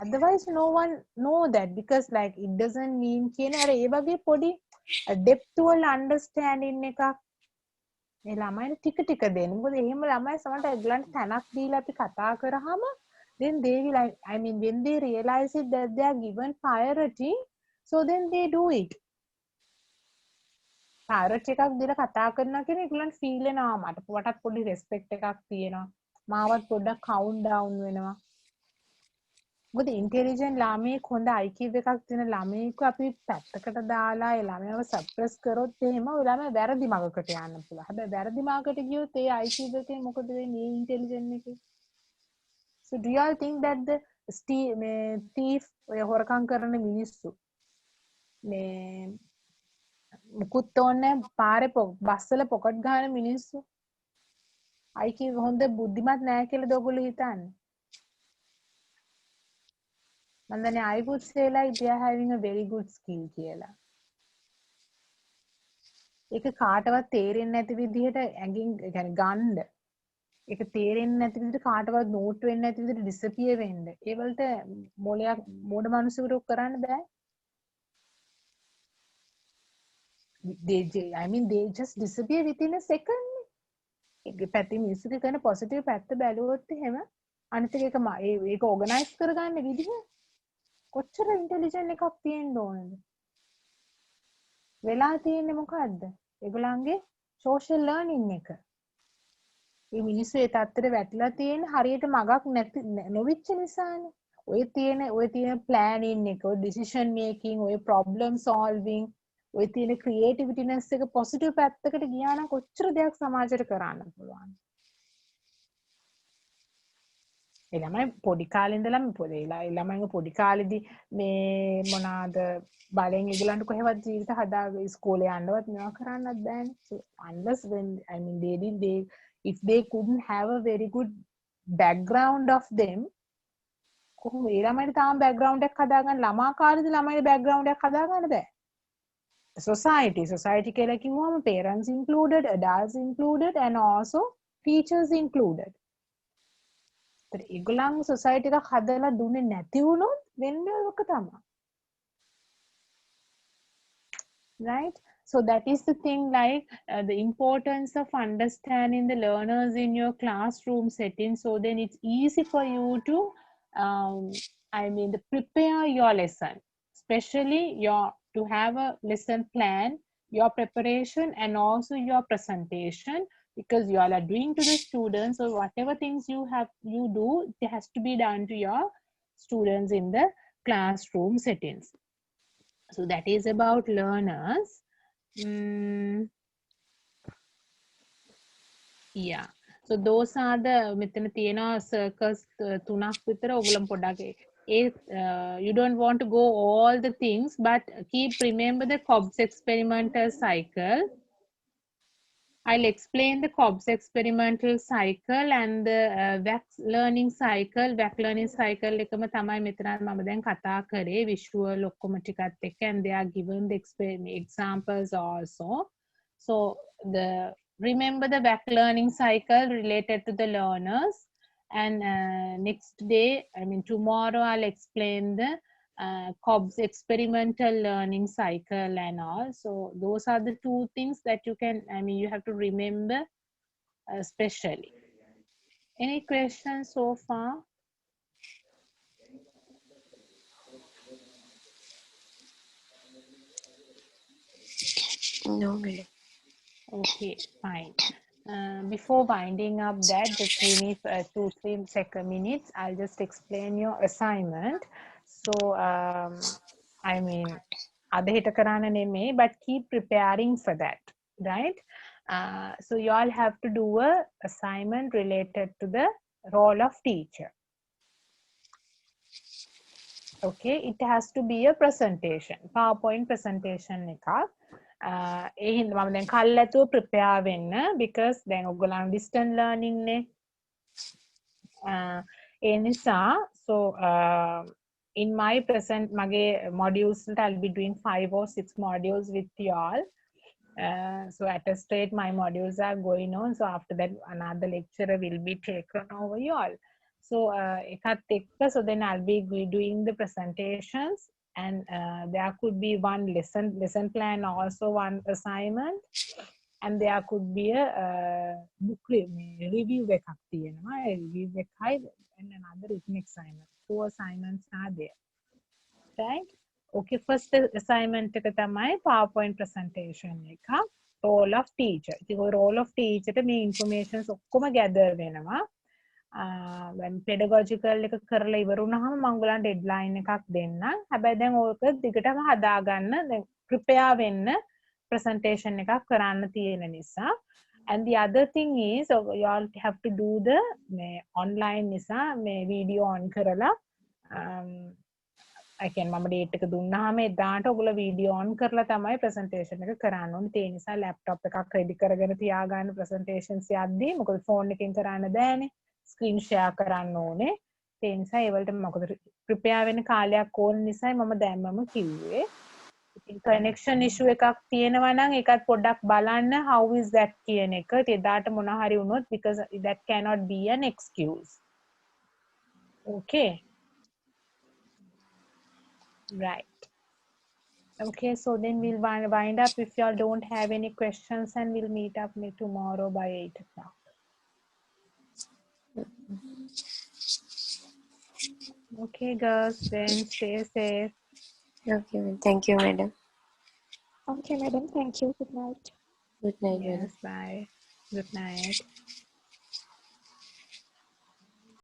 otherwise no one know that, because like it doesn't mean කියන අර ඒ වගේ පොඩි depth වල understanding එකක් මේ ළමයින් ටික ටික දෙන්න. මොකද එහෙම ළමයි සමහරට ඒගොල්ලන්ට තැනක් දීලා අපි කතා කරාම then they will, I mean when they realize it that they are given priority, so then they do it. priority එකක් දීලා කතා කරනවා කියන ඒගොල්ලන්ට feel වෙනවා මටත් පොඩි respect එකක් තියෙනවා. මාවත් පොඩ්ඩක් count down වෙනවා. මොකද intelligent ළමයෙක් හොඳ IQ එකක් තියෙන ළමයෙක්ව අපි පැත්තකට දාලා ඒ ළමයාව suppress කරොත් එහෙම ඔය ළමයා වැරදි මාර්ගකට යන්න පුළුවන්. හැබැයි වැරදි මාර්ගකට ගියොත් ඒ IQ එකේ මොකද වෙන්නේ? intelligent එකේ. So do you all think that the thief ඔය හොරකම් කරන මිනිස්සු මේ මුකුත් ඕනේ පාරේ බස් වල පොකට් ගහන මිනිස්සු IQ හොඳ බුද්ධිමත් නැහැ කියලාද ඔයගොල්ලෝ හිතන්නේ? And then I would say like they are having a very good skill කියලා. ඒක කාටවත් තේරෙන්නේ නැති විදිහට ඇඟින් يعني ගන්න. ඒක තේරෙන්නේ නැති විදිහට කාටවත් නෝට් වෙන්නේ නැති විදිහට disappear වෙන්න. ඒ වලට මොලයක් මොඩ මිනිස්සුන්ට කරන්න බෑ. I mean they just disappear within a second. ඒක පැති මිනිස්සුගේ කරන positive පැත්ත බැලුවොත් එහෙම අනිත් ඒක organize කරගන්න විදිහ කොච්චර ඉන්ටෙලිජන්ට් එකක් තියෙන්න ඕනද? වෙලා තියෙන්නේ මොකද්ද? ඒගොල්ලන්ගේ social learning එක. මේ මිනිස්සු ඒ තත්ත්වෙට වැටිලා තියෙන හරියට මගක් නැති නොවිච්ච නිසානේ. ඔය තියෙන planning එක, ඔය decision making, ඔය problem solving, ඔය තියෙන creativeness එක positive පැත්තකට ගියා නම් කොච්චර දෙයක් සමාජයට කරන්න පුළුවන්. ළමයි පොඩි කාලේ ඉඳලම ළමයින්ගේ පොඩි කාලේදී මේ මොනවාද බලෙන් ඒගොල්ලන්ට කොහෙවත් ජීවිත හදාගෙන ඉස්කෝලේ යන්නවත් මේවා කරන්නත් බෑනේ. So unless when I mean if they couldn't have a very good background of them, කොහොම ඒ ළමයිට තාම background එකක් හදාගන්න ළමා කාලේදී ළමයිගේ background එකක් හදාගන්න බෑ. Society කියලා කිව්වම parents included, adults included and also teachers included. ඒගොල්ලන් society එකක් හදලා දුන්නේ නැති වුණොත් වෙන්නේ ඔක තමයි. Right? So that is the thing, like the importance of understanding the learners in your classroom setting, so then it's easy for you to prepare your lesson, especially to have a lesson plan, your preparation and also your presentation, because you all are doing to the students, so whatever things you do, it has to be done to your students in the classroom settings. So that is about learners. Yeah, so those are the මෙතන තියෙන circles තුනක් විතර ඔයගොල්ලෝ පොඩ්ඩක් you don't want to go all the things, but remember the Cobb's experimental cycle. I'll explain the Cobb's experimental cycle and the VAC learning cycle. VAC learning cycle එකම තමයි මෙතන මම දැන් කතා කරේ visual ඔක්කොම ටිකත් එක්ක, and they are given the examples also. So remember the VAC learning cycle related to the learners, and next day, tomorrow I'll explain the Cobb's experimental learning cycle and all. So those are the two things that you can, you have to remember especially. Any questions so far? No, madam. Okay, fine. Before winding up that, just give me 2-3 minutes. I'll just explain your assignment. So, අද හිට කරන්න නෙමෙයි, but keep preparing for that, right? So you all have to do a assignment related to the role of teacher. Okay, it has to be a presentation, PowerPoint presentation එකක්. ඒ හින්දා මම දැන් කල්ැතුව prepare වෙන්න, because දැන් ඔයගොල්ලන් distance learning නේ. ඒ නිසා so in my මගේ modules I'll be doing 5 or 6 modules with you all. So at a straight my modules are going on, so after that another lecturer will be taken over you all. So ekath ekka, so then I'll be doing the presentations, and there could be one lesson plan, also one assignment, and there could be a book review එකක් තියෙනවා. Review එකයි and another written assignment. 4 assignments are there. Right? Okay, first assignment එක තමයි PowerPoint presentation එක. Role of teacher. ඉතින් ඔය role of teacher ට මේ informations ඔක්කොම gather වෙනවා. when pedagogical එක කරලා ඉවර වුණාම මම ඔයගලන්ට deadline එකක් දෙන්නම්. හැබැයි දැන් ඕක දිගටම හදාගන්න, දැන් prepare වෙන්න presentation එකක් කරන්න තියෙන නිසා. And the other thing is, you all have to do the online නිසා මේ video on කරලා I can මම date එක දුන්නාම එදාට ඔයගොල්ලෝ video on කරලා තමයි presentation එක කරන්න ඕනේ. ඒ නිසා laptop එකක් ready කරගෙන තියාගන්න presentations යද්දී. මොකද phone එකෙන් කරන්න බෑනේ. Screen share කරන්න ඕනේ. ඒ නිසා ඒ වලට මොකද prepare වෙන්න කාලයක් ඕන නිසායි මම දැම්මම කිව්වේ. ඉතින් connection issue එකක් තියෙනවා නම් ඒකත් පොඩ්ඩක් බලන්න how is that කියන එක. එදාට මොන හරි වුණොත් because that cannot be an excuse. Okay. Right. Okay, so then we'll wind up if y'all don't have any questions, and we'll meet up tomorrow by 8 o'clock. Okay, girls, then stay safe. Okay, thank you, madam. Okay, madam. Thank you. Good night. Good night, madam. Yes, bye. Good night.